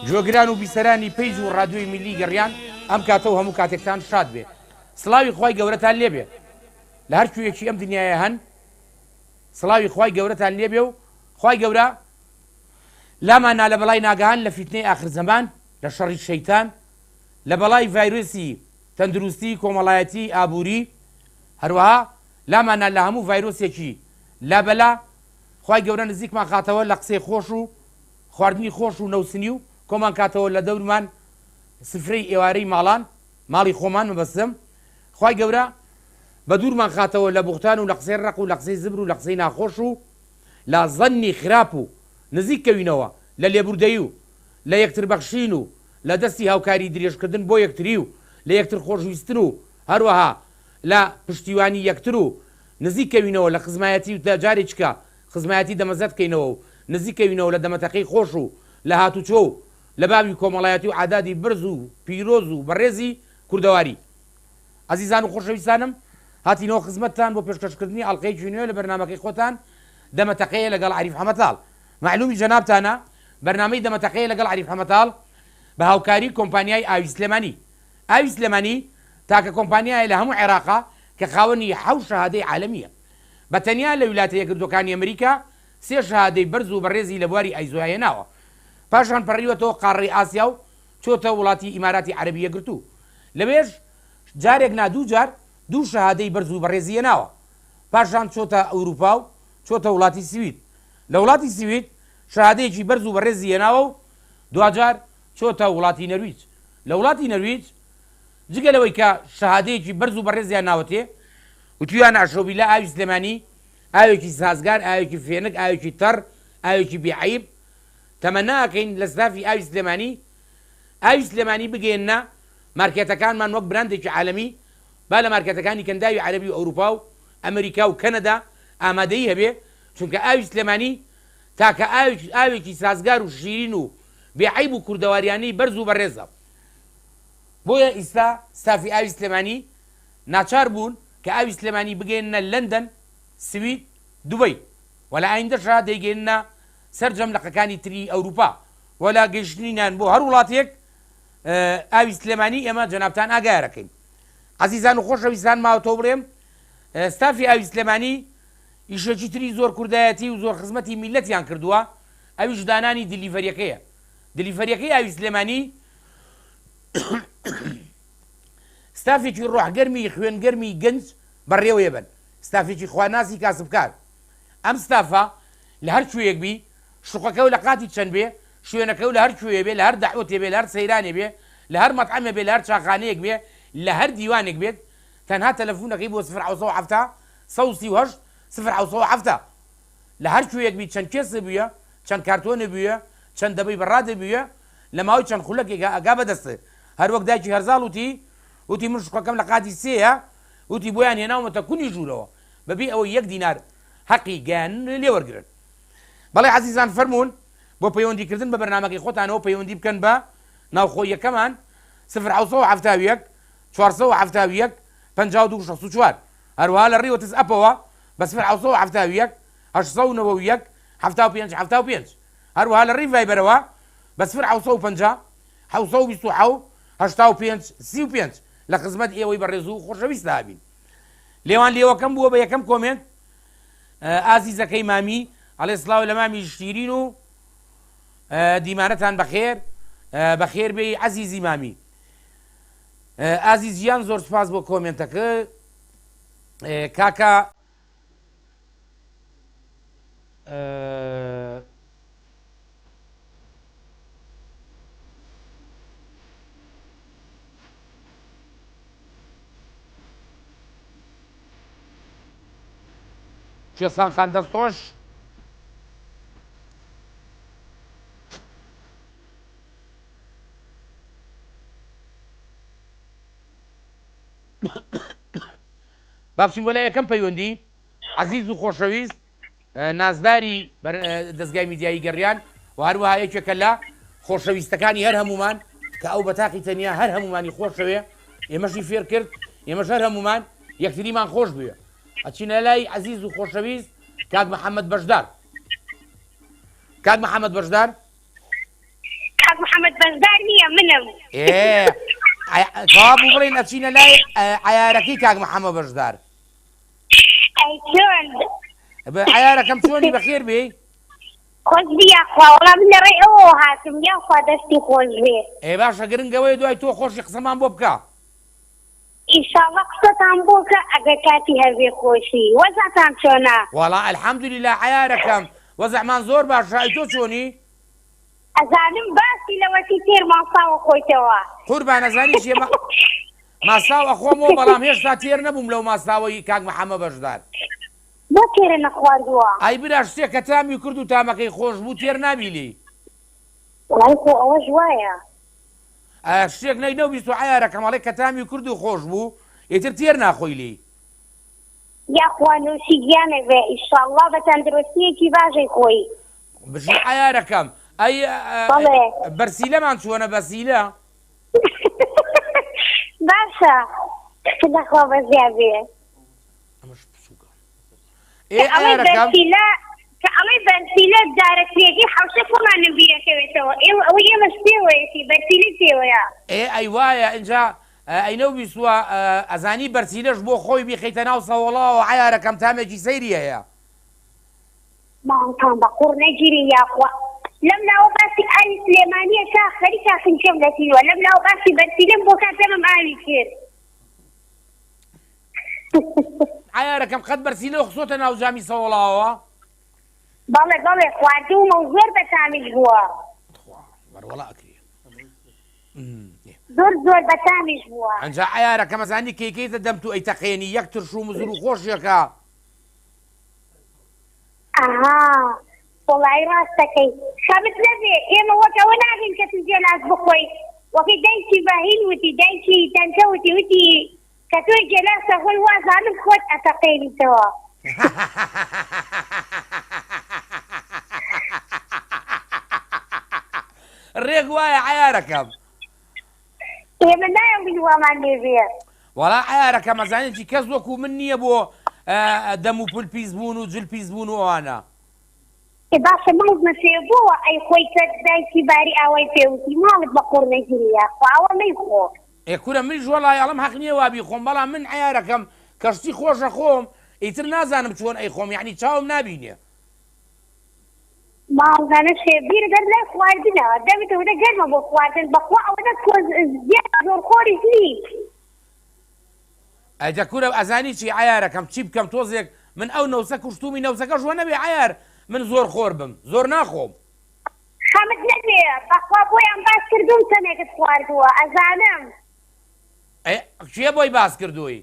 جۆگران و بیسەرانی پەیج و ڕادیۆی میلی گەڕیان ئەم کاتەوە هەموو کاتێکتان شاد بێ. سڵاوی خوای گەورەتان لێبێ لە هەر کوێیەکی ئەم دنیاە هەن. سڵاوی خوای گەورەتان لێبێ و خوای گەورە لاماننا لە بەڵای ناگەهان لە فیتنەی ئاخر زەمان، لە شەڕی شەیتان، لە بەڵای ڤایرۆسی تەندروستی کۆمەڵایەتی ئابووری، هەروەها لاماننا لە هەموو ڤایرۆسێکی لابەلا خوای گەورە نزیکمان خاتەوە لە قسەی خۆش و خواردنی خۆش و نەوسنی و کۆمان کاتەوە لە دەورمان سفرەی ئێوارەی ماڵان ماڵی خۆمان مەبەستم. خوای گەورە بە دوورمان خاتەوە لە بوختان و لە قسەی ڕق و لە قسەی زبر و لە قسەی ناخۆش و لە زەنی خراپ و نزیک کەوینەوە لە لێبوردەیی و لە یەکتر بەخشین و لە دەستی هاوکاری درێژکردن بۆ یەکتری و لە یەکتر خۆشویستن و هەروەها لە پشتیوانی یەکتر و نزیک کەوینەوە لە خزمایەتی و جارێککە خزمایەتی دەمەزەت بکەینەوە و نزیک کەوینەوە لە دەمەتەقەی خۆش و لە هاتوچۆ و لە بابی کۆمەڵایەتی و عادادی برز و پیرۆز و بەڕێزی کوردەواری. عەزیزان و خۆشەویستانم، هاتینەوە خزمەتتان بۆ پێشکەشکردنی ئەڵقەیەکی نوێ لە بەرنامەکەی خۆتان دەمەتەقەیە لەگەڵ عەریف حەمەتاڵ. معلومی جەنابتانە بەرنامەی دەمەتەقەیە لەگەڵ عەریف حەمەتاڵ بە هاوکاری کۆمپانیای ئاوی سلێمانی. ئاوی سلێمانی تاکە کۆمپانیایە لە هەموو عێراقا کە خاوەنی 7 شەهادەی عالەمیە. بە تەنیا لە ویلاتە یەکگرتوەکانی ئەمریکا 3 شەهادەی بەرز و بەڕێزی لە بواری ئایزۆ هێناوە. پاشان پەڕیوەتەوە قاڕی ئاسیا و چۆتە وڵاتی ئیماراتی عەرەبی یەکگرتوو. لەوێژ جارێک نا دوو جار 2 شەهادەی بەرز و بەڕێزی هێناوە. پاشان چۆتە ئەوروپا و چۆتە وڵاتی سوید. لە وڵاتی سوید شەهادەیەکی بەرز و بەڕێزی هێناوە و دوجار چۆتە وڵاتی نەرویج. لە وڵاتی نەرویج جگە لەوەی کە شەهادەیەکی بەرز و بەڕێزیان ناوەتێ وتویان ئاشۆبی لە ئاوی سلێمانی ئاوێکی سازگار، ئاوێکی فێنک، ئاوێکی تەڕ، ئاوێکی بێعیب تەمەناکەین لە ستافی ئاوی سلێمانی. ئاوی سلێمانی بگەێننا مارکێتەکانمان وەک براندێکی عالەمی با لە مارکێتەکانی کەنداوی عەرەبی و ئەوروپا و ئەمریکا و کەنەدا ئامادەیی هەبێ، چونکە ئاوی سلێمانی تاکە ئاوێکی سازگار و شیرین و بێعیب و کوردەواریانەی بەرز و بەڕێزە. بۆیە ئیستا ستافی ئاوی سلێمانی ناچار بوون کە ئاوی سلێمانی بگەێنە لەندەن، سوید، دوبەی و لە ئایندەشا دەیگەێنە سەر جەملەقەکانی تری ئەوروپا و لە گەیشتنینیان بۆ هەر وڵاتێک ئاوی سلێمانی ئێمە جەنابتان ئاگایەکەین. عەزیزان و خۆشەویستان، ماوەتەوە بڵێم ستافی ئاوی سلێمانی ئیشێکی تری زۆر کوردایەتی و زۆر خزمەتی میلەتیان کردووە، ئەویش دانانی دیلیڤەریەکەیە. دیلیڤەریەکەی ئاوی سلێمانی ستافێکی ڕۆحگەرمی خوێنگەرمی گەنج بەڕێوەیە بن، ستافێکی خواناسی کاسبکار. ئەم ستافە لە هەر کوێیەک بی شوقەکە و لە قاتی چەند بێ، شوێنەکە و لە هەر کوێ بێ، لە هەر داعوتێ بێ، لە هەر سەیرانێ بێ، لە هەر مەطعەمێ بێ، لە هەر چاخانەیەک بێ، لە هەر دیوانێک بێت، تەنها تەلەفۆنەکەی بۆ 070 138 070 لە هەر کوێیەک بی چەند کێسە بووە، چەند کارتۆنە بووە، چەند دەبەی بەڕادە بووە، لە ماوەی چەند خولەکێکە ئەگا بەدەستە. هەر وەک دایکی هەرزاڵ وتی من شوقەکەم لە قاتی سێیە، وتی بۆیان هێناومەتە کونی ژوورەوە بەبێ ئەوەی 1 دینار حەقی گیان لێوەرگرن. بەڵێ عەزیزان، فەرمونون بۆ پەیوەندیکردن بە بەرنامەکەی خۆتانەوە پەیوەندی بکەن بە ناوخۆیەکەمان 070 471 5264. هەروەها لە ڕێوە تز ئەپەوە بە 070 891 75 هەروەها لە ڕێی ڤایبەرەوە بە 050 727 85 35 لە خزمەت ئێوەی بەڕێز و خۆشەویست دابین. لێوان لێوەکەم بووە بە یەکەم کۆمنت ئازیزەکەی مامی ئەڵێ سڵاو لە مامی شیرین و دیمانەتان بەخێر بەخێر بێ عەزیزی مامی. ئازیزیان زۆر سپاس بۆ کۆمنتەکە. کاکە کوێستان خان دەستۆش بابچین بۆ لای یەکەم پەیوەندی. عەزیز و خۆشەویست نازداری دەستگای میدیایی گەڕیان و هەروەها یەکێکە لە خۆشەویستەکانی هەر هەمومان کە ئەو بەتاقی تەنیا هەر هەمومانی خۆشەوێ، ئێمەشی فێر کرد، ئێمەش هەر هەمومان یەکتریمان خۆش بووە. ئەچینە لای عەزیز و خۆشەویست کاک محەممەد بەشدار. کاک محەممەد بەشدار محەممەد بەزدار نییە منم کەوا بوو بڵێن ئەچینە لای عیارەکەی کاک محەممەد بەشدار ئەی چۆن عیارەکەم چۆنی بەخێر بێ خۆش بیاخوا وەڵام لە ڕێی ئەوە هاتم یاخوا دەستی خۆش بێ باشە گرنگەوەی دوای تۆ خۆشی قسەمان بۆ بکە ئیشاڵڵا قسەتان بۆ کە ئەگەر کاتی هەبێ خۆشی وەزاتان چۆنا وەڵا ئەلحەمدولیلا عیارەکەم وەزەحمان زۆر باشە ئەی تۆ چۆنی ئەزانم باسی لەوەتی تێر ماساوە خۆیتەوە قوربان ئەزانی چێ ماساوە خۆمەوە بەڵام هێشتا تێر نەبووم لەو ماساوەی کاک محەممەد بەشدار بۆ تێرە نەخواردووە ئای برا شتێک کە تامی کرد و تامەکەی خۆش بوو تێر نابیلی وڵای خۆ ئەوەش وایە شتێک نەی بیست و عیارەکەمەڵێ کە تامی کرد و خۆش بوو ئیتر تێر ناخۆی لی یاخوا نووسی گیانە بێ ئیشاڵڵا بە تەندروستیەکی باشەی خۆی بژی عیارەکەم ئەی بەرسیلەمان چۆنە بەسیلە باشە دەخوا بەزیا بێ عیارەکەم کە ئەڵەی بەرسیلە دارەکرێکی حوشە خۆمانم بیرەکەوێتەوە ئەوە ئێمە پێوەیەتی بەرسیلی پێوەیە ئەی وایە اینجا ئەینە بیستوە ئەزانی بەرسیلەش بۆ خۆی بیخەیتە ناو سەوڵاوە عیارەکەم تامێکی سەیری هەیە ماڵتان بە قوڕ نەگیری یاخوا لەم لاوە باسی ئالی سلێمانیە تا خەریکا خنچەم دەسیوە لەم لاوە باسی بەرسیلەم بۆ کاتەمەم ئالی کرد عیارەکەم قەت بەرسیلە خسۆتە ناو جامی سەوڵاوە بەڵێ بەڵێ خواردوومە و زۆر بەتامیش بووە وەرەوەڵا ئەکرێ زۆر بەتامیش بووە ئەنجا عیارەکەم ئەزانی کەیکەیتە دەم تو ئەیتەقێنی یەک ترش و مزر و خۆشیەکە ئاها وەڵای ڕاستەکەی خەبت نەبێ ئێمە وەکەوە ناگەین کە تو جێلاس بخۆی وەکی دایکی باهین وتی دایکی تەنکە وتی کە تۆ جێلاسە خۆی وازانم خۆت ئەتەقێنیتەوە ڕێک وایە عیارەکەم ئێمە نایەوین وامان لێبێ وەڵا عیارەکەم ئەزانێکی کەس وەکو من نییە بۆ دەم و پلپیس بوون و جلپیس بوون و ئەوانە باشە مەڵمە پێ بووە ئەی خۆی کە دایکی باری ئاوای پێوتی ماڵت بە قوڕ نەگیریە خواوە نەیخۆ کورە من ژۆڵای ئەڵم حەق نییە وابی خۆم بەڵام من عیارەکەم کەشتی خۆشە خۆم ئیتر نازانم چۆن ئەی خۆم یعنی چاوم نبینێ ماڵزانە شێبیر دەر لای خواردنەوە دەبێتەوە گەرمە بۆ خواردن بەخوا ئەوەدە زۆرخۆری نیت ئەجا کورە ئەزانی چی عیارەکەم چی بکەم تۆزێک من ئەو نەوسە کوشتومی نەوسەکە ژوە نەبێ عیار من زۆر خۆر بم زۆر ناخۆم خەمت نەبێ بەخوا بۆیان باس کردوم چەندێکت خواردووە ئەزانم چیە بۆی باس کردووی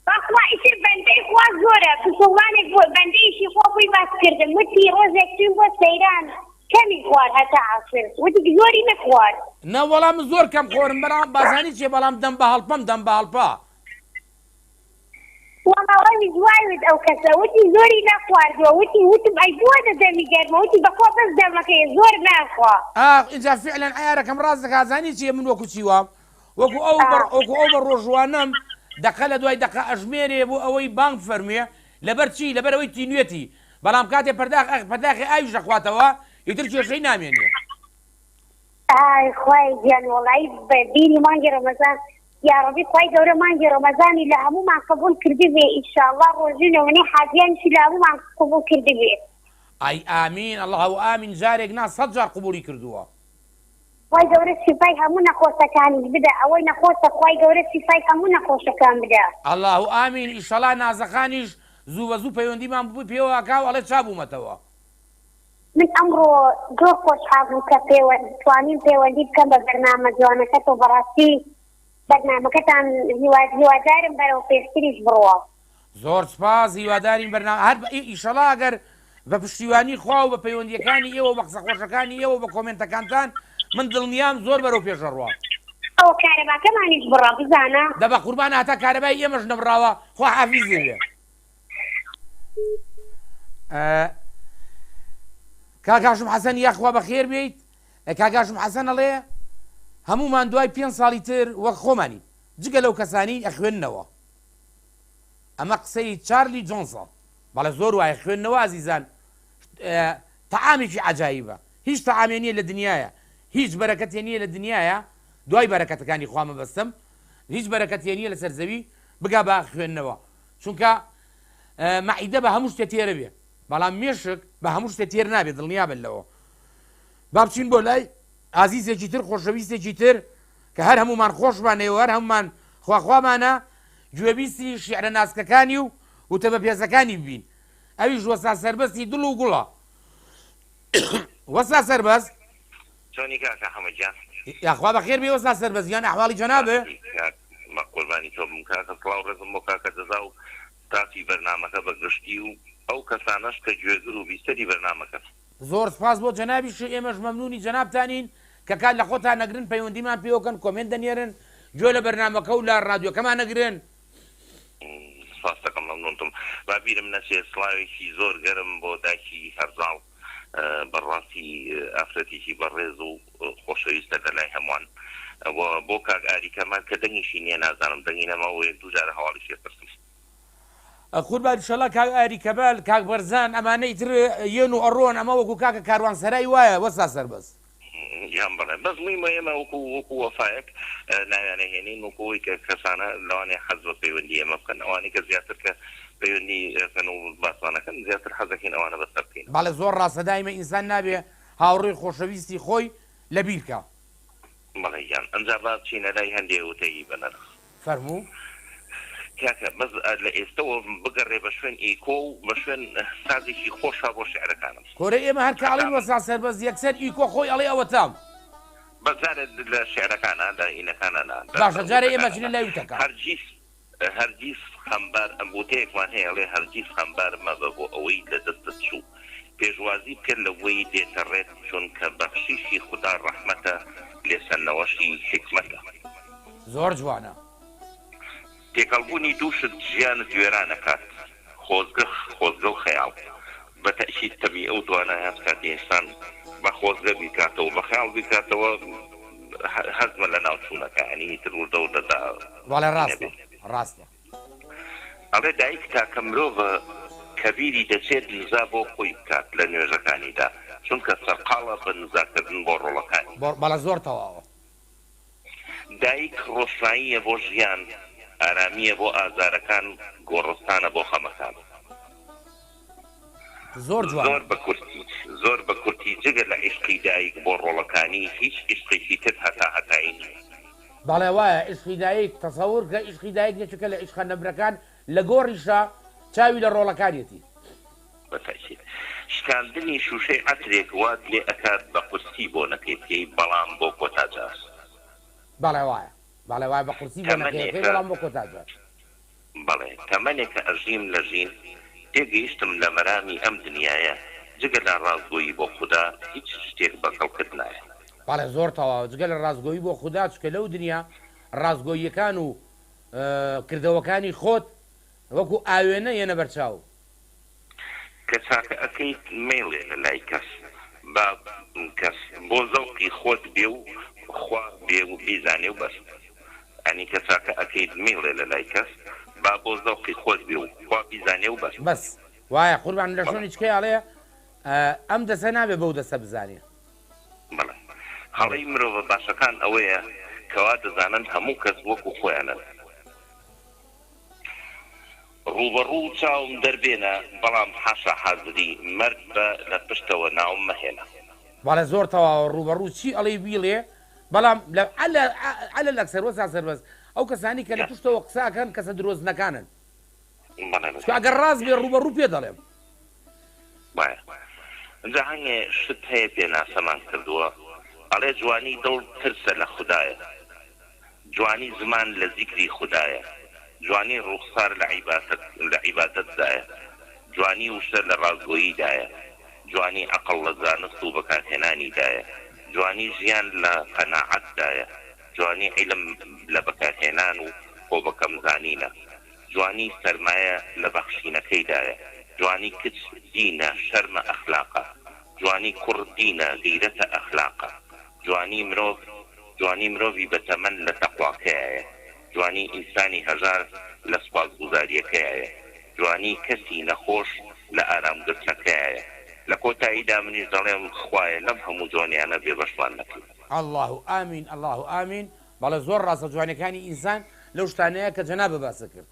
بەخوا ئیتر بەندەی خوا زۆرە پسوڵمانێک بۆ بەندەیشی خۆ بووی باس کردم وتی ڕۆژێک چین بۆ سەیران کەمی خوارد هەتا عەسر وتی زۆری نەخوارد نە وەڵام زۆر کەم خۆرم بەڵام بازانی چێ بەڵام دەم بە هەڵپەم دەم بە هەڵپا وەڵاوی دوایت ئەو کەسە وتی زۆری نەخواردووە وتم ئەی بووە دەمی گەرمە وتی بەخوا بەس دەمەکەی زۆر ناخوا اینجا فعلا عیارەکەم ڕاست دەکات زانی چیە من وەکو چیوە وەکو ئەو بە ڕۆژوانم دەقە لە دوای دەقە ئەژمێرێ بۆ ئەوەی بانگ فەرمێ لەبەر چی لەبەر ئەوەی تینوێتی بەڵام کاتێ پەرداخی ئاویش دەخواتەوە ئیتر کێشەی نامێنێ ئای خوای گیان وەڵایی بەبینی مانگی ڕەمەزان یا ڕەبی خوای گەورە مانگی ڕەمەزانی لە هەموومان قبول کردی بێ ئینشاءڵڵا ڕۆژینەوەنی حاجیانشی لە هەموومان قبول کردی بێ ئای ئامین ئەڵڵاهو ئامین جارێک نا 100 جار قبولی کردووە خوای گەورە شیفای هەموو نەخۆشەکانیش بدە ئەوەی نەخۆشە خوای گەورە شیفای هەموو نەخۆشەکان بدە ئەڵڵاهو ئامین ئینشەڵا نازەخانیش زوو بە زوو پەیوەندیمان بووی پێوە کاو ئەڵێ چابوومەتەوە من ئەمڕۆ زۆر خۆشحاڵ بووم کە توانیم پەیوەندی بکەم بە بەرنامە جوانەکەتەوە بەڕاستی بەرنامەکەتان هیوادارم بەرەو پێشتریش بڕوە زۆر سپاس هیوادارین بەرنامە هەر ئینشەڵا ئەگەر بە پشتیوانی خوا و بە پەیوەندیەکانی ئێوە بە قسە خۆشەکانی ئێوە بە کۆمنتەکانتان من دڵنیام زۆر بەرەو پێشە ڕوە ئەوە کارەباکەمانیش بڕا بزانە دەبە قوربان هاتا کارەبای ئێمەش نەبراوە خوا حافیزێ بێ کاکاشم حەسەن یاخوا بەخێر بێیت کاکاشم حەسەن ئەڵێ هەمومان دوای 5 ساڵی تر وەک خۆمانی جگە لەو کەسانی ئەخوێننەوە ئەمە قسەی چارلی جۆنسە بەڵێ زۆر وایە خوێندنەوە ئازیزان تەعامێکی عەجایبە هیچ تەعامێ نییە لە دنیاە هیچ بەرەکەتێ نییە لە دنیاە دوای بەرەکەتەکانی خوا مەبەستم هیچ بەرەکەتێ نییە لەسەر زەوی بگا با خوێندنەوە چونکە مەعیدە بە هەموو شتێ تێرە بێ بەڵام مێشک بە هەموو شتێ تێر نابێت دڵنیا بن لەوە با بچین بۆ لای ئازیزێکی تر خۆشەویستێکی تر کە هەر هەمومان خۆشمانەوە هەر هەمومان خواخوامانە گوێبیستی شیعرە ناسکەکانی و وتە بە پێزەکانی ببین ئەویش وەسا سەربەستی دڵ و گوڵە وەسا سەربەز چۆنی کاکە حەمەدجان یاخوا بەخێر بێ وەسا سەربەزیان ئەحواڵی جەنابێ مە قوربانی تۆ بم کاکە سڵاو ڕێزم بۆ کاکە دەزا و تاسی بەرنامەکە بەگشتی و ئەو کەسانەش کە گوێگر و بیستەری بەرنامەکە زۆر سپاس بۆ جەنابیش ئێمەش مەمنونی جەنابتانین کە کات لە خۆتان نەگرن پەیوەندیمان پێوەکەن کۆمنت دەنێرن گوێ لە بەرنامەکە و لە ڕادیۆکەمان نەگرن سپاس دەکەم مەمنونتم بابیرم نەچێت سڵاوێکی زۆر گەرم بۆ داکی هەرزاڵ بەڕاستی ئافرەتێکی بەڕێز و خۆشەویستە لەلای هەمووان بۆ کاک ئاریکەمان کە دەنگیشی نییە نازانم دەنگینەمەوە یەک دوو جارە هەواڵی شێپرسم قوربان شەڵا کاک ئاریکەبال کاک بەرزان ئەمانەی تر یێن و ئەڕۆن ئەمە وەکو کاکە کاروانسەرای وایە وەستا سەربەز یان بەڵێ بەس مویمە ئێمە وەکو وەفایەک ناویانەهێنین وەکەوەی کە کەسانە لەوانەیە حەز بە پەیوەندی ئێمە بکەن ئەوانەی کە زیاتر کە پەیوەندی کەن و باسانەکەن زیاتر حەزەکەین ئەوانە بەسەر بکەین باڵێ زۆر ڕاستە دایمە ئینسان نابێ هاوڕێی خۆشەویستی خۆی لە بیرکە بەڵێ یان ئەنجا با بچینە لای هەندێک وتەی بەنەرخ فەرموو کاکە بەس لە ئێستەوە بگەڕێ بە شوێن ئیکۆ و بە شوێن سازێکی خۆشە بۆ شعرەکانم کۆرە ئێمە هەر کاڵین وەسا سەربەز یەکسەر ئیکۆ خۆی ئەڵێ ئەوە تام بەزارە لە شعرەکانە لە ئینەکانە باشە جارە ئێمە چنە لای وتەکە هەرگیز خەمبار ئەمبوتەیەکمان هەیە ئەڵێ هەرگیز خەمبار مەبە بۆ ئەوەی لە دەستت چوو پێشوازی بکرد لەوەی دێتەڕێت چونکە بەخشیشی خوددا ڕەحمەتە لێسەرنەوەشی حکمەتە زۆر جوانە تێکەڵبوونی دووشت ژیانت وێرانەکات خۆزگە و خەیاڵ بە تەشید تەمی ئەو توانایە بکات ئینسان بە خۆزگە بیکاتەوە بە خەیاڵ بیکاتەوە هەزمە لە ناوچوونەکە ینی تر و دەوڵەدا وەڵێ ڕاستە ئەڵێ دایک تاکە مرۆڤە کەبیری دەچێت نزا بۆ خۆی بکات لە نوێژەکانیدا چونکە سەرقاڵە بە نزاکردن بۆ ڕۆڵەکانی بەڵە زۆر تەواوە دایک ڕۆشناییە بۆ ژیان ئارامیە بۆ ئازارەکان گۆڕستانە بۆ خەمەکان زۆر بە کورتی جگە لە عیشقی دایک بۆ ڕۆڵەکانی هیچ عیشقێکی تر هەتاهەتایی نیە بەڵێ وایە عیشقی دایک تەسەوور کە عیشقی دایک نێچکە لە عیشقە نەبرەکان لە گۆڕیشە چاوی لە ڕۆڵەکانیەتی بەتاکید شکاندنی شوشەی عەترێک وات لێ ئەکات بە قورسی بۆ نەکەیتەی بەڵام بۆ کۆتاجار بەڵێ وایە بە قورسی بۆ نەکەیتەی بەڵام بۆ کۆتاجار بەڵێ تەمەنێکە ئەژیم لە ژین تێگەیشتم لە مەرامی ئەم دنیاە جگە لە ڕازگۆیی بۆ خوددا هیچ شتێک بەکەڵکرد نایە باڵێ زۆر تەواو جگە لە ڕازگۆیی بۆ خوددا چکە لەو دنیا ڕازگۆییەکان و کردەوەکانی خۆت وەکو ئاوێنە یەنە بەرچاو کە چاکە ئەەکەیت مێڵێ لە لای کەس با کەس بۆ زەوقی خۆت بێ و خوا بێ و بیزانێ و بەس ئەنی کە چاکە ئەەکەیت مێڵێ لە لای کەس با بۆ زەوقی خۆت بێ و خوا بیزانێ و بەس وایە قوربان لە شوێنی چکەی ئەڵێ ئەم دەسە نابێ بەو دەسە بزانێ بەڵێ هەڵەی مرۆڤە باشەکان ئەوەیە کەوا دەزانن هەموو کەس وەکو خۆیانە ڕوبەڕوو چاوم دەربێنە بەڵام حاشا حازری مرد بە لە پشتەوە ناوم مەهێنە باڵێ زۆر تەواوە ڕوبەڕوو چی ئەڵێ بیڵێ بەڵام ئەلە لەکسەر وەسا سەربەز ئەو کەسانی کە لە پشتەوە قساکەن کەسە درۆزنەکانن ئەگەر ڕاست بێ ڕوبەڕوو پێ دەڵێم ئەجا هەنگێ شت هەیە پێ ناسەمان کردووە ئەڵێ جوانی دڵ ترسە لە خوددایە جوانی زمان لە زیکری خوددایە جوانی ڕوخسار لە عیبادەتدایە جوانی وشتە لە ڕازگۆییدایە جوانی عەقڵ لە زانست و بەکارهێنانیدایە جوانی ژیان لە قەناعەتدایە جوانی عیلم لە بەکارهێنان و خۆ بەکەمزانینە جوانی سەرمایە لە بەخشینەکەیدایە جوانی کچ دینە شەرمە ئەخلاقە جوانی کوڕ دینە غیرەتە ئەخلاقە جوانی مرۆڤی بەتەمەن لە تەقواکەیە جوانی ئینسانی هەژار لە سوپاسگوزاریەکەیە جوانی کەسی نەخۆش لە ئارامگرتنەکەیە لە کۆتاییدا منیش دەڵێم خوایە لەم هەموو جوانیانە بێبەشمان نەکەین. الله ئامین الله ئامین. بەڵێ زۆر ڕاستە جوانەکانی ئینسان لەو شتانەیە کە جەنابە باسە کرد.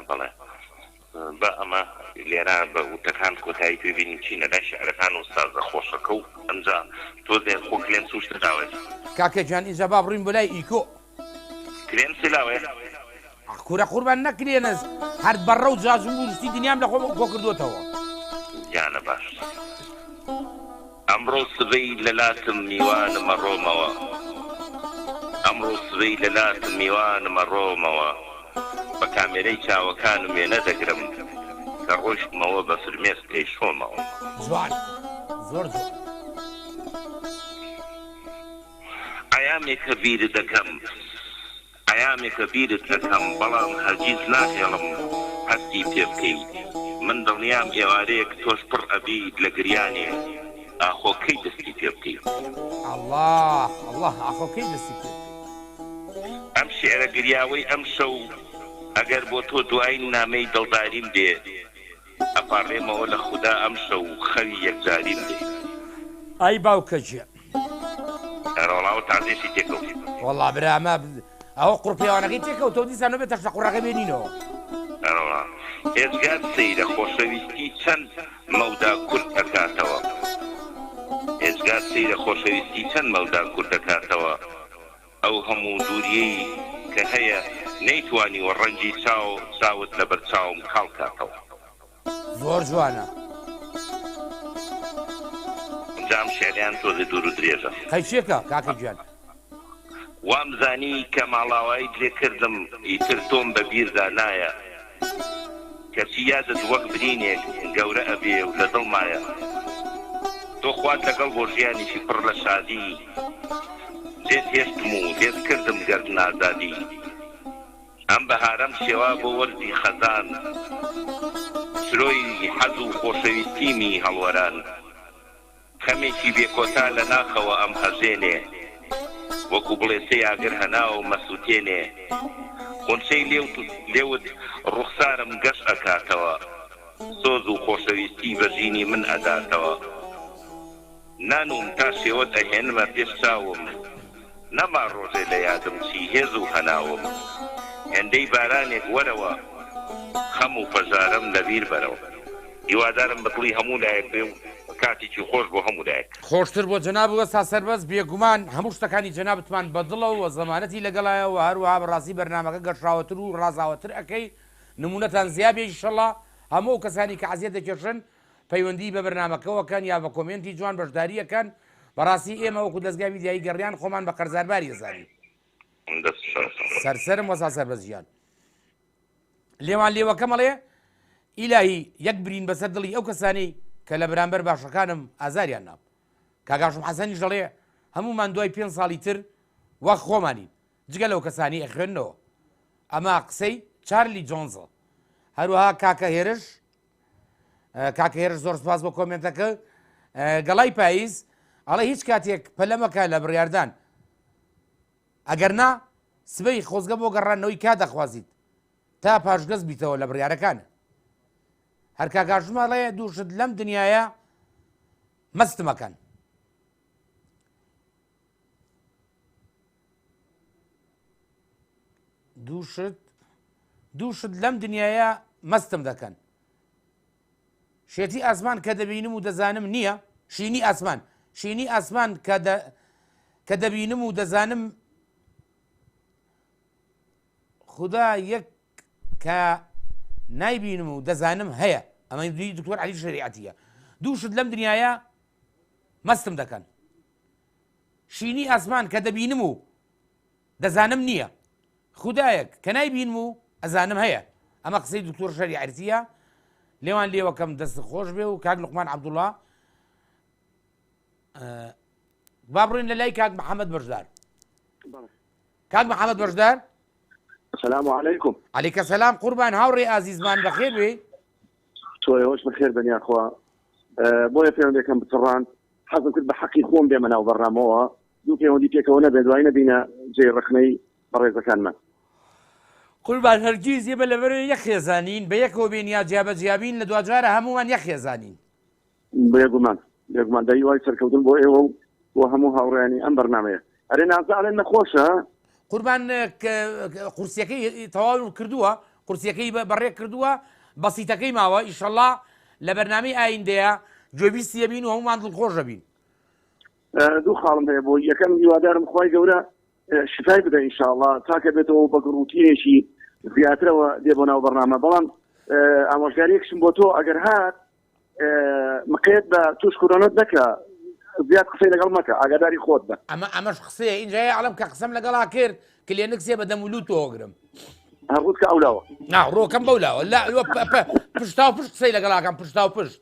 بەڵێ بە ئەمە لێرە بە وتەکان کۆتایی پێبینیم چینە لای شعرەکان و سازە خۆشەکە و ئەمجا تۆ دێن خۆ کلێن سوشت داوێت کاکە جان ئینجا با بڕین بۆ لای ئیکۆ کلێن سلاوێ کورە قوربان نەکرێنە هەر بەڕە و جاز و وروستی دنیام لە خۆ کۆ کردوتەوە یانە باش ئەمڕۆ سبەی لەلاتم میوانمە ڕۆمەوە ئەمڕۆ سبەی لەلاتم میوانمە ڕۆمەوە بە کامێرەی چاوەکانم وێ نەدەگرم کە ڕۆشتمەوە بە فرمێس پێیشۆمەوە جوان زۆر جوان ئەیامێکە بیرت دەکەم ئەیامێکە بیرت دەکەم بەڵام هەرگیز ناهێڵم هەستی پێ بکەیت من دڵنیام ئێوارەیەک تۆش پڕ ئەبیت لە گریانێ ئاخۆکەی دەستی پێ بکەیت الله الله ئاخۆکەی دەستی پێ ئەم شێعرە گریاوەی ئەم شەو ئەگەر بۆ تۆ دوای نامەی دڵداریم دێ ئەپاڕێمەوە لە خودا ئەم شەو خەوی یەکجاریم دێ ئای باوکەجێ ئەرۆڵاوە تازێشی تێکەوت وەڵا برامە ئەوە قوڕپیاوانەکەی تێکەوتەوە دیسانەوە بێتە شە قوڕەکە بێنینەوە ئەرۆڵا هێزگات سەیرە خۆشەویستی چەند مەودا کورد ئەکاتەوە هێزگات سەیرە خۆشەویستی چەند مەودا کورد دەکاتەوە ئەو هەموو دووریەی کە هەیە نەیتوانی وە ڕەنگی چاوت لەبەر چاوم کاڵ کاتەوە زۆر جوانە جام شێریان تۆ لە دوور و درێژە قەیچێکە کاکە گیان وامزانی کە ماڵاوایی لێ کردم ئیتر تۆم بە بیردا نایە کەچی یادت وەک برینێک گەورە ئەبێ و لە دڵمایە تۆ خوات لەگەڵ بۆ ژیانیشی پڕ لە شادی دێت هێشتم و دێت کردم گەرد نازادی ئەم بەهارەم شێوا بۆ وەرزی خەزان سرۆی حەز و خۆشەویستیمی هەڵوەران خەمێکی بێکۆتا لە ناخەوە ئەم هەژێنێ وەکو بڵێسەی ئاگر هەنا و مەسووتێنێ خۆنچەی لێوت ڕوخسارم گەشت ئەکاتەوە سۆز و خۆشەویستی بەژینی من ئەداتەوە نانوم تا شێوەت ئەهێنمە پێش چاوم نەما ڕۆژێ لە یادم چی هێز و هەناوم هێندەی بارانێک وەرەوە خەم و پەژارم لەبیر بەرەوە هیوادارم بەدڵی هەموو لایەک بێ و کاتێکی خۆش بۆ هەموو لایەک خۆشتر بۆ جەناب وەستا سەربەز بێگومان هەموو شتەکانی جەنابتمان بەدڵەوە زەمانەتی لەگەڵایەوە هەروەها بەڕاستی بەرنامەکە گەشراوەتر و ڕازاوەتر ئەەکەی نمونەتان زیابێ ئینشەڵڵا هەموو کەسانی کە عەزیەت دەکێشن پەیوەندی بە بەرنامەکەەوەکەن یا بە کۆمنتی جوان بەشداریەکەن بەڕاستی ئێمە وەکو دەستگای میدیایی گەڕیان خۆمان بە قەرزارباری ئەزانین سەرسەرم وەستا سەربەزیان لێوان لێوەکە مەڵێ ئیلاهی یەک برین بەسەر دڵی ئەو کەسانەی کە لە بەرامبەر باشەکانم ئازاریان ناب کاگاشم حەسەنیش دەڵێ هەمومان دوای 5 ساڵی تر وەک خۆمانین جگە لەو کەسانی ئەخوێنەوە ئەمە قسەی چارلی جۆنزە هەروەها کاکە هێرش زۆر سپاس بۆ کۆمنتەکە گەڵای پاییز ئەڵێ هیچ کاتێک پەلەمەکە لە بڕیاردان ئەگەر نا سبەی خۆزگە بۆ گەڕانەوەی کا دەخوازیت تا پاشگەز بیتەوە لە بڕیارەکانە هەر کاگاشمەڵێ دووشت لەم دنیاە مەستمەکەن دووشت لەم دنیاە مەستم دەکەن شێتی ئاسمان کە دەبینم و دەزانم نییە شینی ئاسمان کە دەبینم و دەزانم خدا یەک کە نایبینم و دەزانم هەیە ئەمە دکتۆر عەلی شەریعەتیە دووشت لەم دنیاە مەستم دەکەن شینی ئاسمان کە دەبینم و دەزانم نییە خودایەک کە نایبینم و ئەزانم هەیە ئەمە قسەی دکتۆر شەریعەتیە لێوان لێوەکەم دەست خۆش بێ و کاک لوقمان عەبدوڵڵا با بڕۆین لە لای کاک محەممەد بەشدار کاک محەممەد بەشدار السلام عليكم. عليك السلام قربان هاوري عزيزمان بخير بي توي وش بخير بني اخوة بويا في عندي كم بتران حظ كل بحقي خوم بيمنا وبرناموها دو في عندي فيك وانا بدوينا بينا جاي رخني بريزه كان ما قربان هرگیز يبل لبر يخيزانين بيكو بين يا جاب جابين لدواجار همومن يخيزانين بێگومان دەی وای سەرکەوتن بۆ ئێوە و بۆ هەموو هاوڕێنی ئەم بەرنامەیە ئەرێ نازانێن نەخۆشە قوربان قورسیەکەی تەواو کردووە قورسیەکەی بەڕێک کردووە بەسیتەکەی ماوە ئیشەڵڵا لە بەرنامەی ئایندەیە گوێبیستیە بین و هەمومان دڵخۆشە بین دوو خاڵم هەیە بۆ یەکەم هیوادارم خوای گەورە شفای بدە ئینشاءڵڵا تاکە بێتەوە بە ڕوتینێکی زیاترەوە دێ بۆ ناو بەرنامە بەڵام ئامۆژگاریەکشم بۆ تۆ ئەگەر هات مقێت بە توش کورۆنت نەکە زیاد قسەی لەگەڵ مەکە ئاگاداری خۆت بە ئەمەش قسەیە اینجای عەڵەم کە قسەم لەگەڵا کرد کلێنکسێ بە دەمولوت تۆگرم هەڕوت کە ئەولاوە ڕۆکەم بەولاوە لا پشتا و پشت قسەی لەگەڵاکەم پشتا و پشت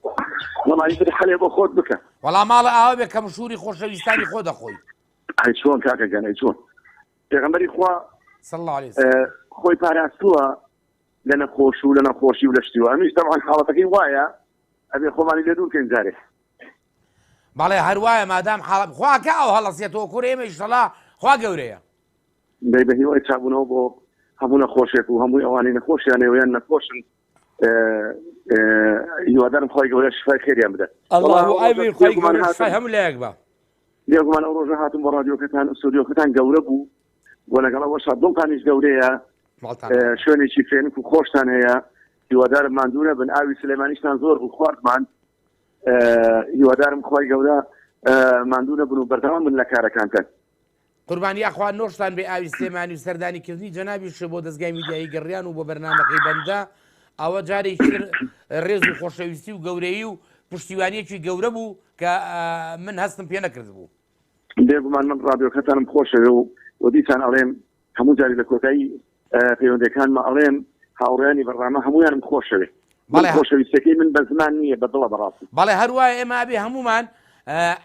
وەڵی تری حەلێ بۆ خۆت بکە وەڵام ماڵە ئاوا بێ کە مشهوری خۆشەویستانی خۆ دەخۆی ئەی چۆن کاکە گەن ئەی چۆن پێغەمبەری خوا صلی الله عليه وسلم خۆی پاراستووە لە نەخۆش و لە نەخۆشی و لە شتیوە ئەمیش تەمان حاڵەتەکەی وایە ئەبێ خۆمانی لێ دوورکەین جارێ بەڵێ هەروایە مادام حاڵە خواکە ئەو هەڵەسێتەوە کوڕ ئێمە ئیشەڵڵا خوا گەورەیە دەی بە هیوای چابوونەوە بۆ هەموو نەخۆشێک و هەمووی ئەوانەی نەخۆشیانەوەیان نەخۆشن هیوادارم خۆی گەورە شفای خێریان بدە هەموو لایەک بە لێگومان ئەو ڕۆژە هاتم بۆ ڕادیۆکەتان ئوستودیۆکەتان گەورە بوو بۆ لەگەڵەوەشا دڵتانیش گەورەیە شوێنێکی فرێنک و خۆشتان هەیە هیوادارم ماندوونە بن ئاوی سلێمانیشتان زۆر بوو خواردمان هیوادارم خۆی گەورە ماندوونە بن و بەردەوام بن لە کارەکانتان قوربانی ئاخوا نۆشتان بێ ئاوی سلێمانی و سەردانیکردنی جەنابیش بۆ دەستگای میدیایی گەڕیان و بۆ بەرنامەکەی بەندە ئەوە جارێکی ڕێز و خۆشەویستی و گەورەی و پشتیوانیەکی گەورە بوو کە من هەستم پێ نەکرد بوو بێگومان من ڕادیۆکەتانم خۆشەوێ و دیسان ئەڵێم هەموو جاری لە کۆتایی پەیوەندەکانمە ئەڵێم هاوڕێنی بەڕامە هەمویانم خۆشەوێ خۆشەویستەکەی من بە زمان نییە بە دڵە بەڕاستی بەڵێ هەروایە ئێمە ئەبێ هەمومان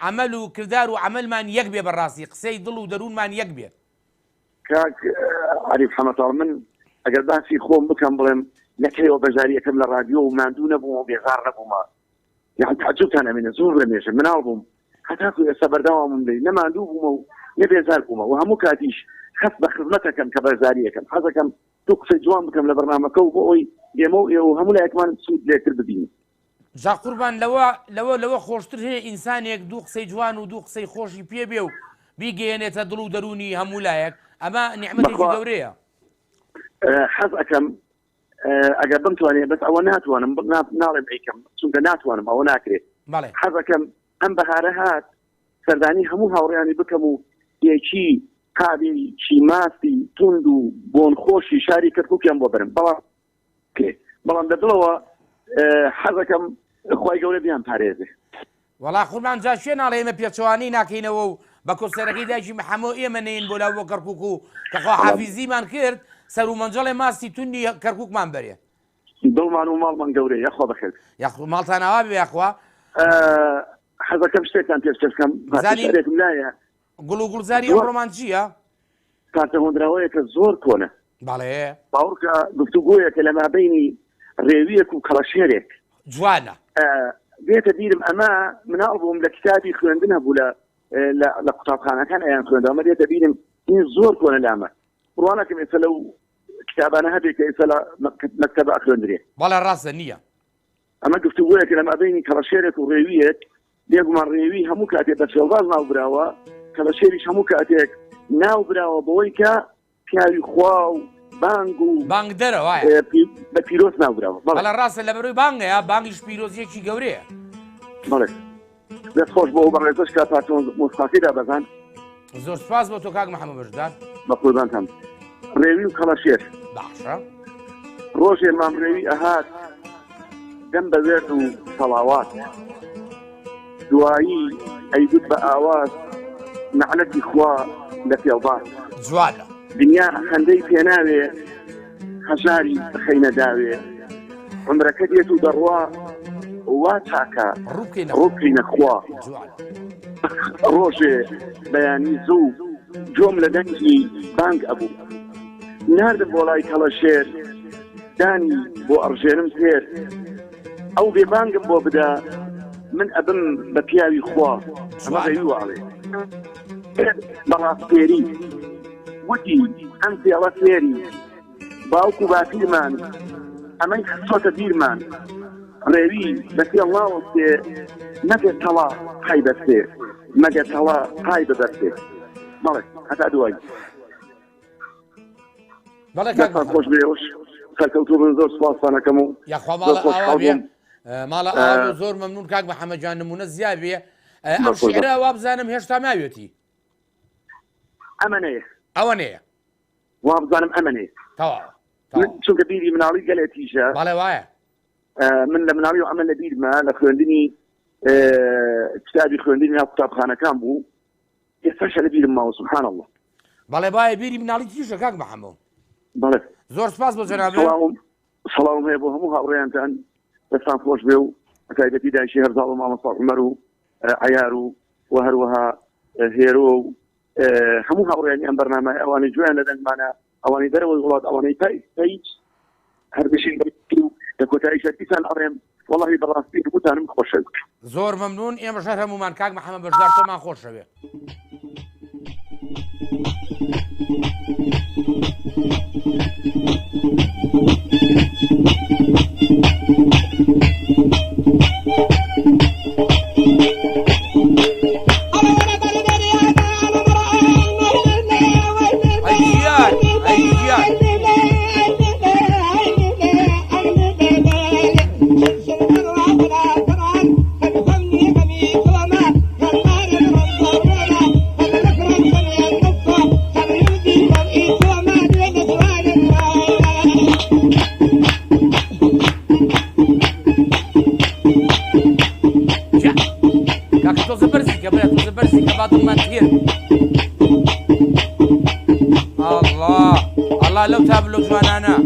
عمل و کردار و عملمان یەک بێ بەڕاستی قسەی دڵ و دەروونمان یەک بێت کاک عەریف حەمەتاڵ من ئەگەر باسی خۆم بکەم بڵێم نەکرێەوە بەژاری یەکەم لە رادیۆ و ماندوو نەبووم و بێزار نەبوومە یان تعجبتان ئەمێنە زۆر لەمێژە مناڵ بووم هەتاکو ئێستا بەردەوامم لێ نەماندوو بوومە و نەبێزار بوومە و هەموو کاتیش خەست بە خزمەتەکەم کە بەرزاری یەکەم حەزەکەم دوو قسەی جوان بکەم لە بەرنامەکە و بۆ ئەوی ئێمە و ئێوە هەموو لایەکمان سوود لێتر ببینین جا قوربان لەوە خۆشتر هەیە ئینسانێک دوو قسەی جوان و دوو قسەی خۆشی پێ بێ و بیگەێنێتە دڵ و دەرونی هەموو لایەک ئەمە نیعمەتێکی گەورەیە حەز ئەەکەم ئەگەر بمتوانێ بەس ئەوە ناتوانم ناڵێم ئەیکەم چونکە ناتوانم ئەوە ناکرێت حەز ئەەکەم ئەم بەهارە هات سەردانی هەموو هاوڕێیانی بکەم و یەکی قابی چی ماستی تند و بۆن خۆشی شاری کەرکووکیان بۆ برم بەڵام دەدڵەوە حەزەکەم خۆی گەورە بیان پارێزێ وەڵا قوربان جا شوێ ناڵێ ئێمە پێچەوانی ناکەینەوە و بە کۆسەرەکەی دایکی محەمەوە ئێمە نین بۆ لاو بۆ کەرکووک و کەخوا حافیزیمان کرد سەر و مەنجەڵێ ماستی توندی کەرکووکمان بەرێ دڵمان و ماڵمان گەورەیە یاخوا بەخێر ماڵتان ئاوا بێ یاخوا حەزەکەم شتێکتان پێشکەم باشێکم لایە گوڵ و گوڵزاری ئەمڕۆمان چییە؟ کارتە هۆندراوەیەکە زۆر کۆنە بەڵێ باوڕکە گفتوگۆیەکە لە مابەینی ڕێویەک و کەڵەشێرێک جوانە بێتە بیرم ئەمە مناڵ بووم لە کتابی خوێندن هەبوو لە قوتابخانەکان ئەیان خوێندا ئەمە دێتە بیرم این زۆر کۆنە لامە ڕوانەکەم ئێستا لەو کتابانە هەبێت کە ئێستا لە مەکتەبە ئەخوێندرێ بەڵێ ڕاستە نییە ئەمە گفتوگۆیەکە لە مابەینی کەڵەشێرێک و ڕێویەک بێگومان ڕێوی هەموو کاتێک بە شێوەباز ناوبراوە کەڵەشێریش هەموو کاتێک ناوبراوە بەوەی کە پیاوی خوا و بانگ و بانگ دەرەوە بە پیرۆز ناوبراوە بەڵێ ڕاستە لە بەروی بانگەیە بانگیش پیرۆزیەکی گەورەیە بەڵێ دەست خۆش بۆ بەڕێزش کا پاتۆن مۆسیقاکەیدا بەزان زۆر سپاس بۆ تۆ کاک محەممەد بەشدار بە قوربانتان ڕێوی و کەڵەشێر باشە ڕۆژێ مامڕێوی ئەهات دەم بە وێرد و سەڵاوات دوایی ئەیدوت بە ئاواز نەعلەتی خوا لە پێڵبات جوانە دنیا خەندەی پێناوێ هەژاری بخەینە داوێ عمرەکە دێت و دەڕوا وا چاکە ڕووکەینە خوا ڕۆژێ بەیانی زوو جۆم لە دەنگی بانگ ئەبوو ناردم بۆ لای کەڵەشێر دانی بۆ ئەڕژێنم پێر ئەو بێبانگم بۆ بدا من ئەبم بە پیاوی خوا ئەمە دەیواڵێ بەڕاستێری وتی ئەم پێڵە فێری باوکو باپیرمان ئەمەی خسۆتە بیرمان ڕێوی بەسێ ئەڵڵاوە بێ نەبێت تەڵا قای بەستێ مەگە تەڵا قای ببەستێ بەڵێ هەتا دوای بەڵێ خۆش بێوش سەرکەوتوو بن زۆر سوپاسانەکەم و یاخوا ماڵە ئاوا بێ ماڵە ئاوا زۆر مەمنون کاک محەممەدجان نمونە زیاد بێ ئەم شعرە وا بزانم هێشتا ماوێتی ئەمەنەیە ئەوە نەیە وا بزانم ئەمەنێ تەواو چونکە بیری مناڵی گەلێتیژە بەڵێ وایە من لە مناڵی و ئەمە لە بیرمە لە خوێندنی کتابی خوێندنی ناو قوتابخانەکان بوو ئێستاشە لە بیرم ماوە سبحان الله بەڵێ باە بیری مناڵی تیژە کاک محەممەد بەڵێ زۆر سپاس بۆ جەنابێ سەڵام هەیە بۆ هەموو هاوڕێیانتان دەستان خۆش بێ و تایبەتی دایشی هەرزاڵ و مامەستا عومەر و عیار و هەروەها هێرۆ و هەموو هاوڕێیانی ئەم بەرنامە ئەوانەی جویان لە دەنگمانە ئەوانەی دەرەوەی وڵات ئەوانەی پەیج هەر بشین و لە کۆتایی شەرکیتان ئەڕێم وەڵاهی بەڕاستی هەمووتانم خۆشە زۆر مەمنون ئێمە شەر هەمومان کاک محەممەد بەشدار تۆمان خۆشەوێ الله لو تابلو جوانانا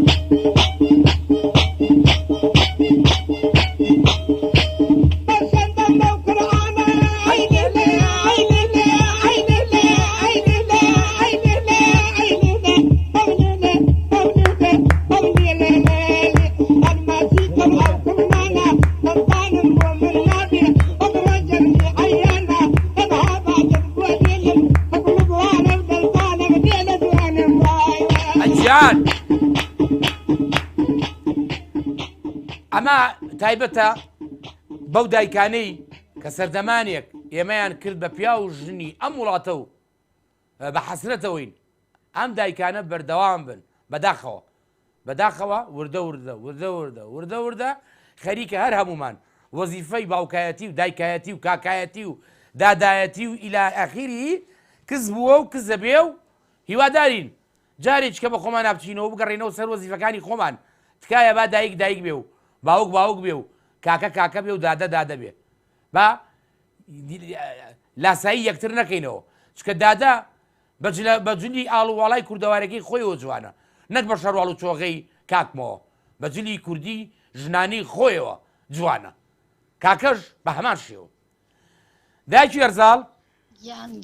ئەمە تایبەتە بەو دایکانەی کە سەردەمانێک ئێمەیان کرد بە پیا و ژنی ئەم وڵاتە و بە حەسرەتەوەین ئەم دایکانە بەردەوام بن بەداخەوە وردە خەریکە هەر هەمومان وەزیفەی باوکایەتی و دایکایەتی و کاکایەتی و دادایەتی و ئیلا ئەخیری کز بووە و کز دەبێ و هیوادارین جارێک کە بە خۆمان نابچینەوە بگەڕێنەوە سەر وەزیفەکانی خۆمان تکایە با دایک بێ و باوک بێ و کاکە بێ و دادە بێ با لاسایی یەکتر نەکەینەوە چکە دادا بەجلی ئاڵوواڵای کوردەوارەکەی خۆیەوە جوانە نەک بە شەڕواڵ و چۆغەی کاکمەوە بەجلی کوردی ژنانی خۆیەوە جوانە کاکەش بە هەمان شێوە دایکی هەرزاڵ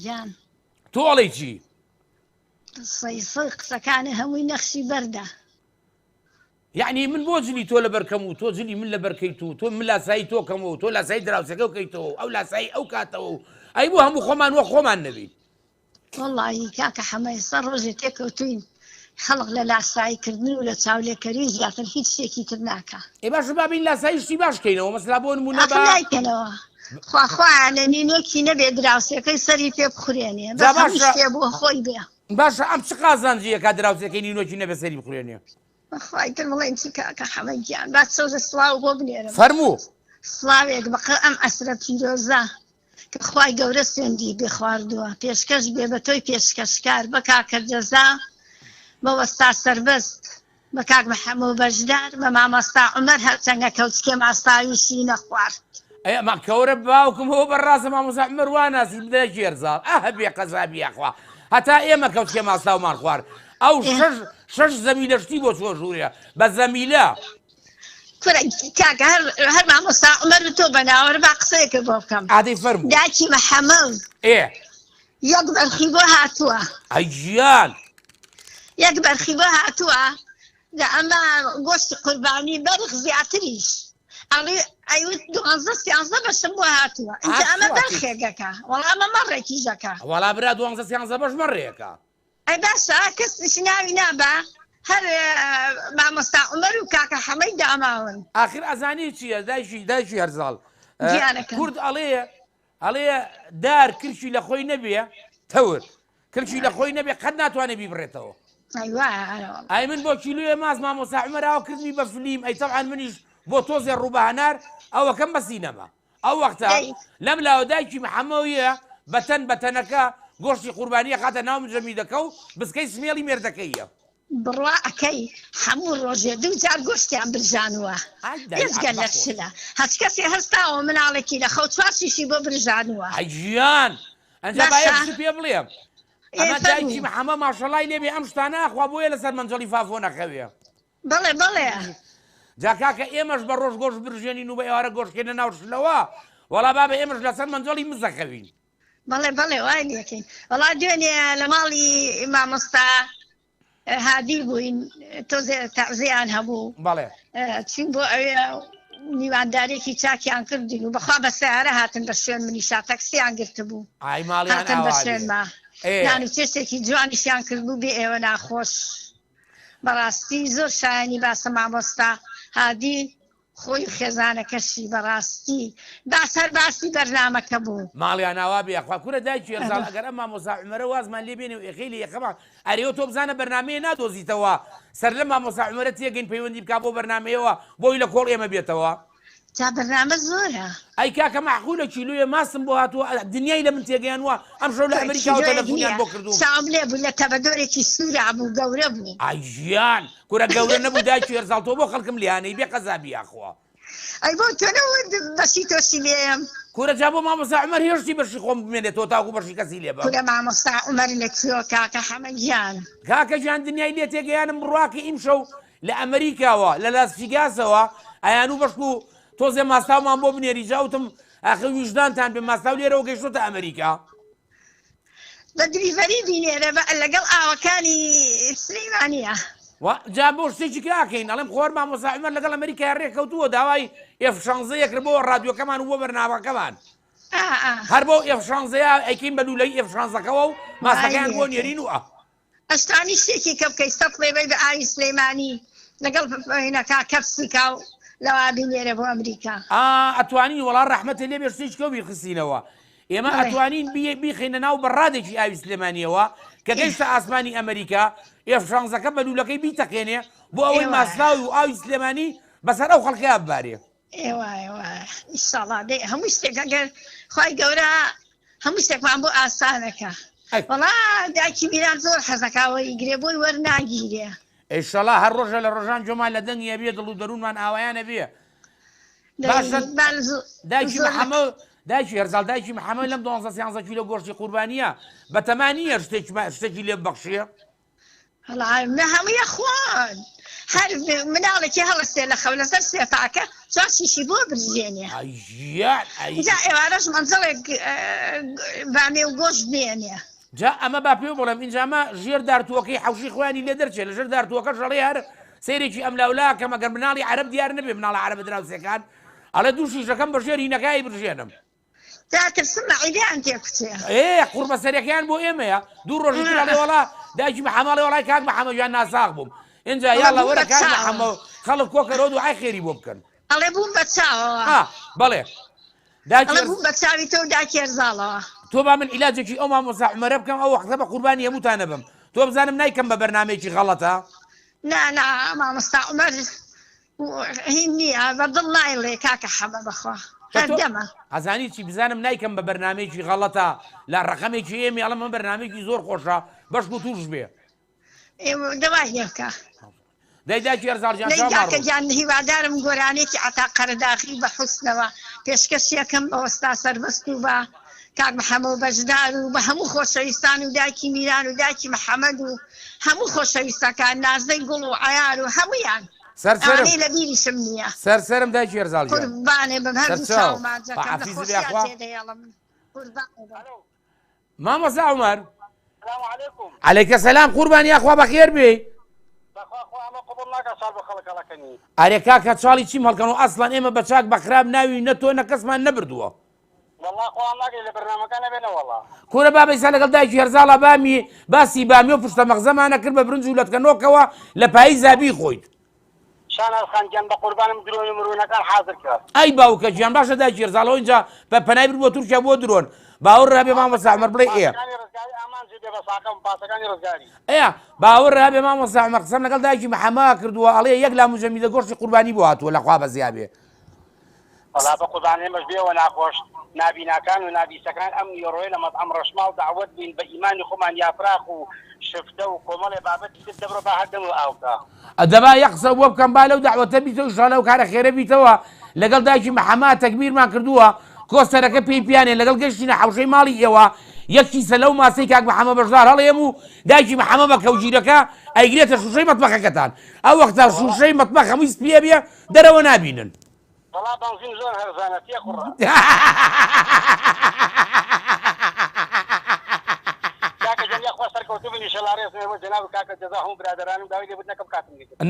گیان تۆ ئەڵێی چی؟ سەیسەی قسەکانی هەمووی نەخشی بەردە یعنی من بۆ جلی تۆ لە بەرکەم و تۆ جلی من لە بەرکەیت و تۆ من لاسایی تۆکەم و تۆ لاسایی دراوسەکە و کەیتەوە ئەو لاسایی ئەو کاتەوە ئەی بۆ هەموو خۆمان وە خۆمان نەبین وەڵڵی کاکە حەمەی سەر ڕۆژێ تێکەوتوین خەڵق لە لاساییکردن و لە چاولێکەری زیاتر هیچ شتێکی تر ناکە ئێ باشە بابین لاسایی شتی باشکەینەوە مەسلا بۆ نمونە نایکەنەوە خواخوا لە نینۆکی نەبێ دراوسەکەی سەری پێ بخورێنێ شتێ بۆ خۆی بێ باشە ئەم چ قازانجیە کا دراوسەکەی نینۆکی نەبێ سەری بخورێنێ بەخوای تر بڵێن چی کاکە حەمەدیان با سەوزە سڵاو بۆ بنێرم فەرموو سڵاوێک بەقە ئەم ئەسرە پیرۆزە کە خوای گەورە سوێندی بێ خواردووە پێشکەش بێ بە تۆی پێشکەشکار بە کاکە جەزا بە وەستا سەربەست بە کاک محەممەد بەشدار بە مامۆستا عومەر هەرچەنگە کەوچکێ ماستاویشی نەخوارد ئەمە کەورە باوکم هەوە بەڕاستە مامۆستا عومەر وا ناسی بدەیەکی هەرزاڵ هەبێ قەزابی یاخوا هەتا ئێمە کەوچکێ ماستاومان خوارد ئەو شەش زەمیلە شتی بۆ چوە ژوورە بە زەمیلە کاکە هەر مامۆستا عومەر تۆ بەناوەرە با قسەیەکە بۆ بکەم ئادەی فەرموو داکی محەممەد یەک بەرخی بۆ هاتووە ئەی گیان یەک بەرخی بۆ هاتووە لە ئەمە گۆشتی قوربانی بەرخ زیاتریش ئەیوت 12 بەشم بۆ هاتووە ئینجا ئەمە بەرخێگەکە وەڵا ئەمە مەڕێکیژەکە وەڵا برا 12 بەش مەڕێەکە ئەی باشە کەسش ناوی نابە هەر مامۆستا عومەر و کاکە حەمەی داماون آخر ئەزانی چییە دایشی هەرزاڵ کورد ئەڵێ دار کرشی لە خۆی نەبێ تەور کرشی لە خۆی نەبێ قەت ناتوانێت بیبڕێتەوە ئای من بۆ کیلوێ ماز مامۆستا عومەراوە کردنی بە فلیم ئەی تەبعان منیش بۆ تۆزێ ڕووبەهەنار ئەوەکەم بە سینەما ئەو وەختە لەم لاوە دایکی محەمەویە بەتەنەکە گۆشتی قوربانیە خاتە ناو مجەمیدەکە و بسکەی سمێڵی مێردەکەیە بڕوا ئەەکەی هەموو ڕۆژێ دوو جار گۆشتیان برژانوە هێزگە لە شلە هەچ کەسێ هەستاوە مناڵێکی لە خەو چوارشیشی بۆ برژانوە ئەیژیان ئەنجا باەکشت پێ بڵێم ئەمە دایکی محەمە ماشەڵای لێبێ ئەم شتانە ئەخوا بۆیە لەسەر مەنجەڵی فافۆ نەخەوێ بڵێ بڵێ جا کاکە ئێمەش بە ڕۆژ گۆشت برژێنین و بە ئێوارە گۆشتکردنە ناو شلەوە وەڵا بابە ئێمەش لەسەر مەنجەڵی مزەخەوین بەڵێ بەڵێ وای لەکەین وەڵا دوێنێ لە ماڵی مامۆستا هادی بووین تۆزێ تەعزییان هەبوو بەڵێ چین بۆ ئەوێ میواندارێکی چاکیان کردین و بەخوا بە سیارە هاتن بە شوێن منیشا تەکسییان گرت بوو هاتن بە شوێنما نان و چێشتێکی جوانیشیان کرد بوو بێ ئێوە ناخۆش بەڕاستی زۆر شایانی باسە مامۆستا هادی خۆی خێزانەکەشی بەڕاستی باس هەر باسی بەرنامەکە بوو ماڵیان ناوا بێخوا کورە دایکی ێرزاڵ ئەگەر ئەم مامۆستا عومەرە وازمان لێ بێنێ و ئێخەی لە یەکەمان ئەرێەوە تۆ بزانە بەرنامەیە نادۆزیتەوە سەر لە مامۆستا عومەرە تێگەین پەیوەندی بکا بۆ بەرنامەیەوە بۆی لە کۆڵ ئێمە بێتەوە تا بەرنامە زۆرە ئەی کاکە مەحخولە کیلوێ ماسم بۆ هاتووە دنیای لە من تێگەیانوە ئەم شەو لە ئەمریکاوە تەلەفۆنیان بۆ کردووم ساوم لێ بوو لە تەبەدۆرێکی سوورا بوو گەورە بوو ئای ژیان کورە گەورە نەبوو دایکی ێرزاڵ تۆ بۆ خەڵکم لیانەی بێ قەزابی ئاخوا ئەی بۆ تۆنەوە بەشی تۆشی لێم کورە جا بۆ مامۆستا عومەر هێشتی بەشی خۆم بمێنێتەوە تاکو بەشی کەسی لێ بە کورە مامۆستا عومەر لەکوێوە کاکە حەمە گیان کاکە گیان دنیای لێ تێگەیانم بڕواکە ئیمشەو لە ئەمریکاوە لە لاس ڤیگاسەوە ئەیان و بەشک و تۆزێ ماستاومان بۆ بنێری جاوتم ئاخر ویژدانتان بێ ماستاو لێرەوە گەیشتۆتە ئەمریکا بە دریڤەری بینێرە لەگەڵ ئاوەکانی سلەیمانیە جا بۆ شتێکی کاکەین ئەڵێم خۆر مامۆستا عومەر لەگەڵ ئەمریکای ڕێککەوتووە داوای F16 کرد بۆ ڕادیۆکەمان و بۆ بەرنامەکەمان هەر بۆ F16 ئەیکەین بە لولەی F16ەوە و ماسەکەیان بۆ نێرین و ئەشتانی شتێکی کە بکەی سەد لێبەی بە ئاوی سلەیمانی لەگەڵ هینەکە کەپسیکا و لەوا بینێرە بۆ ئەمریکا ئەتوانین وەڵا ڕەحمەتە لێ بێ شتێکی کەو بیخستینەوە ئێمە ئەتوانین بیخینە ناو بەڕادێکی ئاوی سلێمانیەوە کە گەیشتە ئاسمانی ئەمریکا F16ەکە بە لولەکەی بیتەقێنێ بۆ ئەوەی ماسلاوی و ئاوی سلێمانی بەسەر ئەو خەڵکەیە ببارێ ئیشاڵڵا هەموو شتێک ئەگەر خی گەورە هەموو شتێکمان بۆ ئاسانەکە وەڵا داکی میران زۆر حەزەکەوە ئیگرێ بۆی وەرناگیرێ ئێشەڵا هەر ڕۆژە لە ڕۆژان جۆمان لە دەنگە بێ دڵ و دەروونمان ئاوایانە بێ دایکی محەمە دایکی هەرزاڵ دایکی محەمە لەم 12 کیلۆ گۆشتی قوربانیە بە تەمانیە شتێکی لێ بەخشیە هەموویە خوان هەر مناڵێکی هەڵستێ لە خەو لەسەر سێتاکە چاشیشی بۆ برژێنێ جا ئێوارەش مەنزەڵێک بامێ و گۆشت بێنێ جا ئەمە با پێ بڵێم ئینجامە ژێر دارتووەکەی حەوشی خۆیانی لێ دەرچێت لە ژێر دارتووەکە ژەڵێ هەر سەیرێکی ئەم لاولا کە مەگەر مناڵی عەرەب دیار نەبێ مناڵە عەرەبە دراوسەکان ئەڵێ دوو شیشەکەم بە ژێر هینەکەی برژێنم تاترسم عیدیان تێکوچێ قوربە سەرەکەیان بۆ ئێمەیە دوو ڕۆژی تراڵێ وەڵا دایکی محەمەڵێ وەڵای کاک محەمەد جوان ناساغ بووم اینجا یاڵە وەرە کاک محەمەد خەڵک کۆکەرەوە دوعای خێری بۆ بکەن ئەڵێ بووم بە چاوەوە بەڵێ بووم بە چاوی تۆ داکی هەرزاڵەوە تۆ با من عیلاجێکی ئەو مامۆستا عومەرە بکەم ئەو وەختە بە قوربانی هەمووتانە بم تۆ بزانم نایکەم بە بەرنامەیەکی غەڵەتە نا مامۆستا عومەر هین نییە بەدڵ نایڵێ کاکە حەمە بەخوا هەردەمە ئەزانی چی بزانم نایکەم بە بەرنامەیەکی غەڵەتە لە ڕەقەمێکی ئێمە ئەڵە من بەرنامەیەکی زۆر خۆشە بەشک و توش بێ دەوای هێکە دایداکی هەرزاڵ کاکە گیان هیوادارم گۆرانێکی عتا قەرداخی بە حوسنەوە پێشکەشیەکەم بە وەستا سەربەست و بە کاک محەمەد و بەشدار و بە هەموو خۆشەویستان و دایکی میران و دایکی محەمەد و هەموو خۆشەویستەکان نازدەی گوڵ و عیار و هەموویان ئەوانەی لە بیریشم نییە سەرسەرم دایکی هەرزاڵ قوربانێ بم هەردوو چاوماجەکەم لە خۆشیان تێدەیەڵم مامۆستا عومەر عەلەیکە سەلام قوربانی ئاخوا بەخێر بێ ئەرێ کاکە چاڵی چیم هەڵکەن و ئەسڵان ئێمە بە چاک بە خراب ناوی نە تۆ نە کەسمان نەبردووە کورە بابەیسا لەگەڵ دایکی هەرزاڵە باسی بامی و پشتە مەغزەمانە کرد بە برنج و لەتکەنەوەکەوە لە پایی زابی خۆیت ئەی باوکە گیان باشە دایکی هەرزاڵەوە اینجا بە پەنای بر بۆ تورکیا بۆ درۆن باوەڕ هەبێ مامۆستا عومەر بڵێ ئەیە باوەڕ هەبێ مامۆستا عومەر قسەم لەگەڵ دایکی محەمەد کردووە ئەڵێ یەک لام جەمیدە گۆشتی قوربانی بۆ هاتووە لەخوا بەزیا بێ وڵا بە قوربانێمەش بێەوە ناخۆش نابیناکان و نابیسەکان ئەم نیڕۆی لە مەطعەم ڕەشماڵ داوەت بین بە ئیمانی خۆمان یافراخ و شفتە و کۆمەڵێ بابەتی تر دەبڕە بە هەردەم و ئاوکە ئەدەبا یەک قسە بۆ بکەم با لەو داوەتە بیتەوە ئینشاڵڵا و کارە خێرە بیتەوە لەگەڵ دایکی محەمەد تەکبیرمان کردووە کۆستەرەکە پێی پیانێ لەگەڵ گەشتینە حەوشەی ماڵی ئێوە یەکی سە لەو ماسەی کاک محەمەد بەشدار هەڵێم و دایکی محەمەد بە کەوجیرەکە ئەیگرێتە شوشەی مەتبەخەکەتان ئەو وەختە شوشەی مەتبەخ هەمووی سپیە بێ دەرەوە نابینن وڵا بەنزین زۆر هەرزانە تێ قوڕە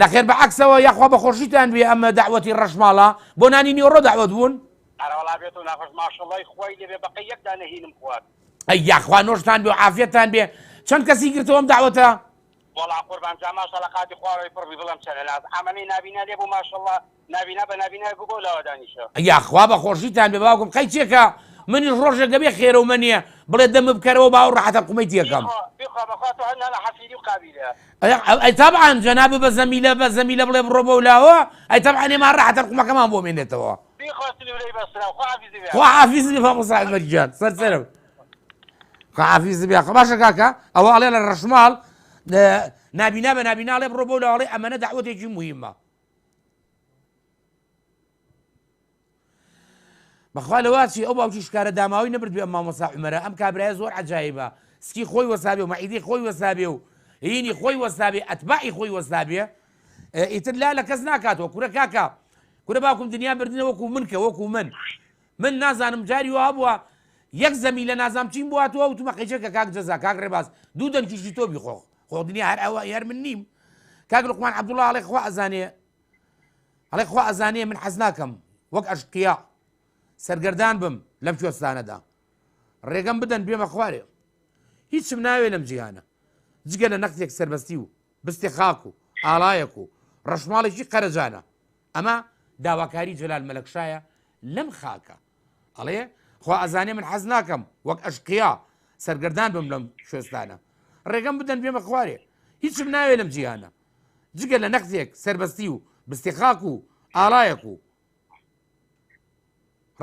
نەخێر بەعەکسەوە یاخوا بەخۆشیتان بێ ئەمە داوەتی ڕەشماڵە بۆ نانی نیوەڕۆ داوەت بوون ئەی یاخوا نۆشتان بێ و عافیەتان بێ چەند کەسی گرتەوە ئەم داوەتە وڵا قوربان جا ماشەڵڵا قاتی خواڕی پڕ بڵم چەنەلاز ئەمەی نابینا لێ بوو ماشەڵڵا نابینا بە نابینا بوو بۆ لاوە دانیشە یاخوا بەخۆشیتان بێ باوکم قەی چێکە منیش ڕۆژێک دەبێ خێرەومە نییە بڵێ دەمە بکەرەوە باو ڕەحەتە قومەی تێکەم ئەی تەبعان جەناب بە زەمیلە بڵێ بڕۆ بە ولاوە ئەی تەبعان ئێمان ڕەحەتە قومەکەمان بۆ مێنێتەوە خوا حافیز بێ مامۆستا عومەر گیان سەرسەرم خوا حافیز بێ باشە کاکە ئەوە ئەڵێ لە ڕەشماڵ نابینا بە نابینا ئەڵێ بڕۆ بە ولاوەڵێ ئەمەنە داوەتێکی موهیمە بەخوا لەواچی ئەو باوکی شکارە داماوی نەبرد بێ ئەم مامۆستا عومەرە ئەم کابرایە زۆر عەجایبە سکی خۆی وەسابێ و مەعیدەی خۆی وەسابێ و هینی خۆی وەسابێ ئەتباعی خۆی وەسابێ ئیتر لا لە کەس ناکاتەوە کورە کاکە کورە باوکم دنیا بردنە وەکو من کە وەکو من نازانم جاری وا بووە یەک زەمی لە نازام چین بواتەوە وتمە قەیچەکە کاک جەزا کاک ڕێباز دوو دەنگیشی تۆ بیخۆ خۆ دنیا هەر ئەوە هەر من نیم کاک لوقمان عەبدوڵڵا ئەڵێ خوا ئەزانێ من حەز ناکەم وەک ئەشقیا سەرگەردان بم لەم کوێستانەدا ڕێگەم بدەن بێمە خوارێ هیچم ناوێ لەم جیهانە جگە لە نەختێک سەربەستی و بستێ خاک و ئاڵایەک و ڕەشماڵێکی قەرەجانە ئەمە داواکاری جەلال مەلەکشایە لەم خاکە ئەڵێ خوا ئەزانێ من حەز ناکەم وەک ئەشقیا سەرگەردان بم لەم کوێستانە ڕێگەم بدەن بێمە خوارێ هیچم ناوێ لەم جیهانە جگە لە نەختێک سەربەستی و بستێ خاک و ئاڵایەک و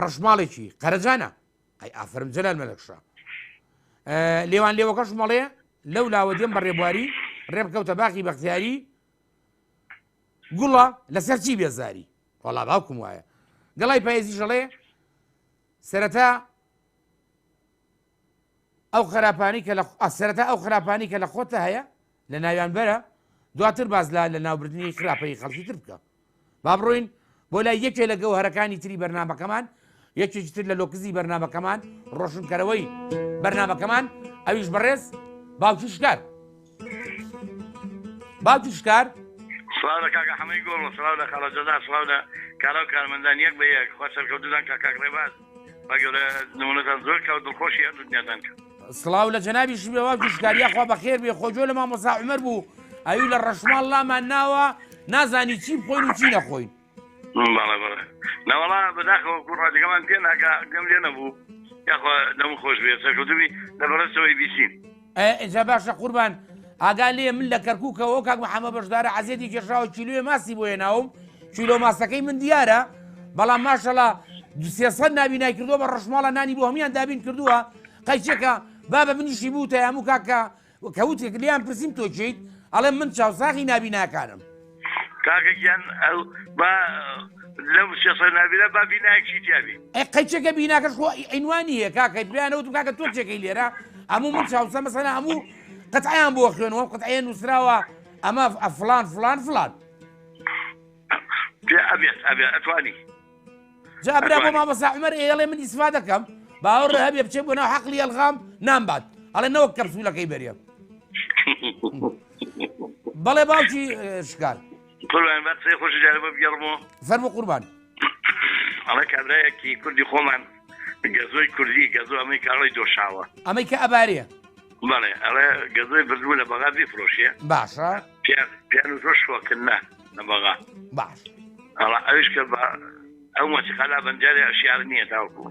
ڕەشماڵێکی قەرەجانە ئەی ئافرم جەلال مەلەکشا لێوان لێوەکەش مەڵێ لەو لاوە دێم بە ڕێبواری ڕێبکەوتە باخی بەختیاری گوڵە لەسەر چی بێزاری وەڵا باوکم وایە گەڵای پایێزی ژەڵێ سەرەتا ئەو خراپانی کە لە خۆتە هەیە لە ناویان بەرە دواتر باز لە ناوبردنی خراپەی خەڵکی تر بکە با بڕۆین بۆ لای یەکێ لە گەوهەرەکانی تری بەرنامەکەمان یەکێکی تر لە لۆکزی بەرنامەکەمان ڕۆشنکەرەوەی بەرنامەکەمان ئەویش بەڕێز باوکی شکار سڵاو لە کاکە حەمەی گۆڵ و سڵاو لە خاڵە جەزا سڵاو لە کارە و کارمەندان یەک بە یەک خوا سەرکەوتودان کاک ڕێباز با گەورە نمونەتان زۆر کە و دڵخۆشی هەردوو دنیاتان کرد سڵاو لە جەنابیش بێ باوکی شکاریە خوا بەخێر بێ خۆجۆ لە مامۆستا عومەر بوو ئەوی لە ڕەشماڵ لامان ناوە نازانی چی بخۆین و چی نەخۆین ناوەڵا بەداخەوە کوڕاتەکەمان پێ ناکە گەم لێ نەبوو یاخوا دەمو خۆش بێ سەرکەوتوبی لەبەرەسەوەی بیسین ئینجا باشە قوربان ئاگا لێ من لە کەرکووکەوە کاک محەمەد بەشدارە عەزیەتی کێشراوە کیلۆیە ماسی بۆ هێناوم کیلۆ ماسەکەی من دیارە بەڵام ماشەڵڵا 300 نابینای کردووە بە ڕەشماڵە نانی بۆ هەمویان دابین کردووە قەیچێکە بابە منیشی بوو تا هەموو کاکە کەوتێک لیان پرسییم تۆ چیت ئەڵێ من چاوساخی نابیناکانم کاکەگیان با لەو 600 نابینە با بینایەکی تیابی قەیچێکە بیناکەش خۆ عینوانی هەیە کاکە بیانەوەتم کاکە تۆ چێکەی لێرە هەموو من چاوسە مەسەلا هەموو قەتعیان بۆ خوێنەوە قەتعیان نووسراوە ئەمە فلان ئەبێت ئەتوانی جا برا بۆ مامۆستا عومەر ئێڵێ من ئیسفا دەکەم باوەڕ هەبێ بچێ بۆ ناو حەقلی ئەلغام نامبات ئەڵێ نەوەک کەپسوولەکەی بەرێ بەڵێ باوکی شکار خۆشی جارە بە بگەڕمەوە فەرموو قوربان ئەڵێ کابرایەکی کوردی خۆمان گەزۆی کوردی گەزۆ ئەمەی کاڵی دۆشاوە ئەمەی کە ئەبارێ بەڵێ ئەڵێ گەزۆی بردووە لە بەغا بیفرۆشیە باشە پیان و زۆر شوەکردنا لە بەغا باش ئەڵا ئەوش کە ئەو مەچخەلا بەنجارێ ئەشیار نییە تاوکو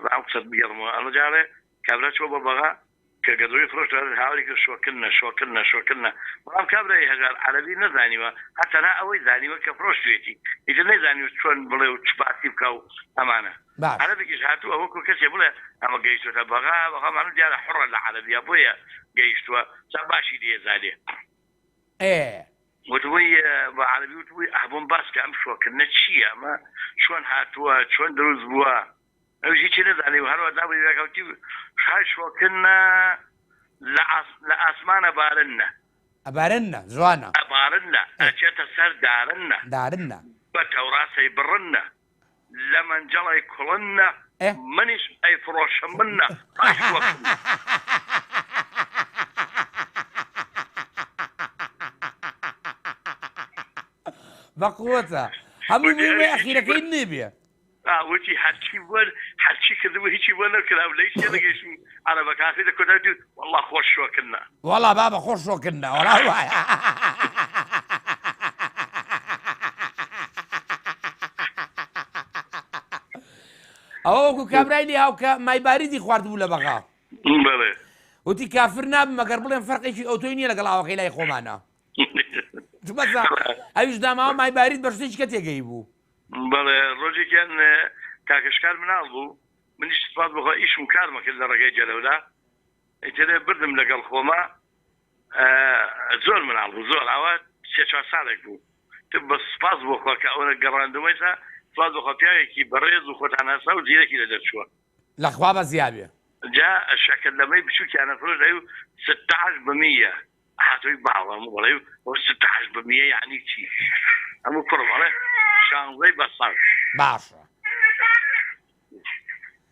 بەم قسەت بگەڕمەوە ئەڵە جارێ کابرا چۆ بە بەغا کە گەزۆی فرۆش هاوری کرد شۆکردنە بەڵام کابرای هەژار عەرەبی نەزانیوە هەتەنا ئەوەی زانیوە کە فرۆشتوێتی ئیتر نەیزانیوە چۆن بڵێ و چ باسی بکە و ئەمانە عەرەبێکیش هاتووە ئەوەکو کەسێ بڵێ ئەمە گەیشتوتە بەغامان دیارە حڕە لە عەرەبیە بۆیە گەیشتووە چا باشی دێزانێ وتبووی بە عەرەبی وتبووی ئەبووم باس کە ئەم شۆکردنە چییە ئەمە چۆن هاتووە چۆن دروست بووە ئەوشی چی نەزانێ و هەروە دابووی شای شۆکردنە لە ئاسمانە بارنە ئەبارنە جوانە ئەبارنە ئەچێتە سەر دارنە بە تەوراسەی بڕنە لە منجەڵی کوڵنە منیش ئەی فرۆشە منە بەقووەتە هەموو وێ ئەخیرەکەی نێبێ وتی هەرچی کردبوو هیچی بۆ نەکرا و لەی شتێ نەگەیشتم عەرەبە کافی دەکۆتا وەڵڵا خۆش شۆکردنا وەڵا بابە خۆش شۆکردنا وەڵا وایە ئەوە وەکو کابرای لێ هاو کە مایباریدی خواردبوو لە بەغا وتی کافر نابم مەگەر بڵێن فەرقێکی ئۆتۆی نییە لەگەڵ ئاوەکەی لای خۆمانە ئەویش داماوە مایبارید بە شتێکی کە تێگەی بوو بەڵێ ڕۆژێکیان کاکەشکار مناڵ بوو منیش سپاس بخوا ئیشم کارمە کرد لە ڕێگەی جەلەولا ئیترێ بردم لەگەڵ خۆما زۆر مناڵ بوو زۆر ئەوە 3-4 ساڵێک بوو بە سپاس بخوا کە ئەوە گەڕاندەوەیسا سپاس بخوا پیاوێکی بەڕێز و خۆتاناسا و زیرەکی لە دەرچووە لەخوا بە زیابێ جا شەکردلەمەی بچووکیانە فرۆش ئەو 16% هاتووی باوەم بڵێ 16% یعنی چی هەموو کوڕ بەڵێ 16 بە سەد باشە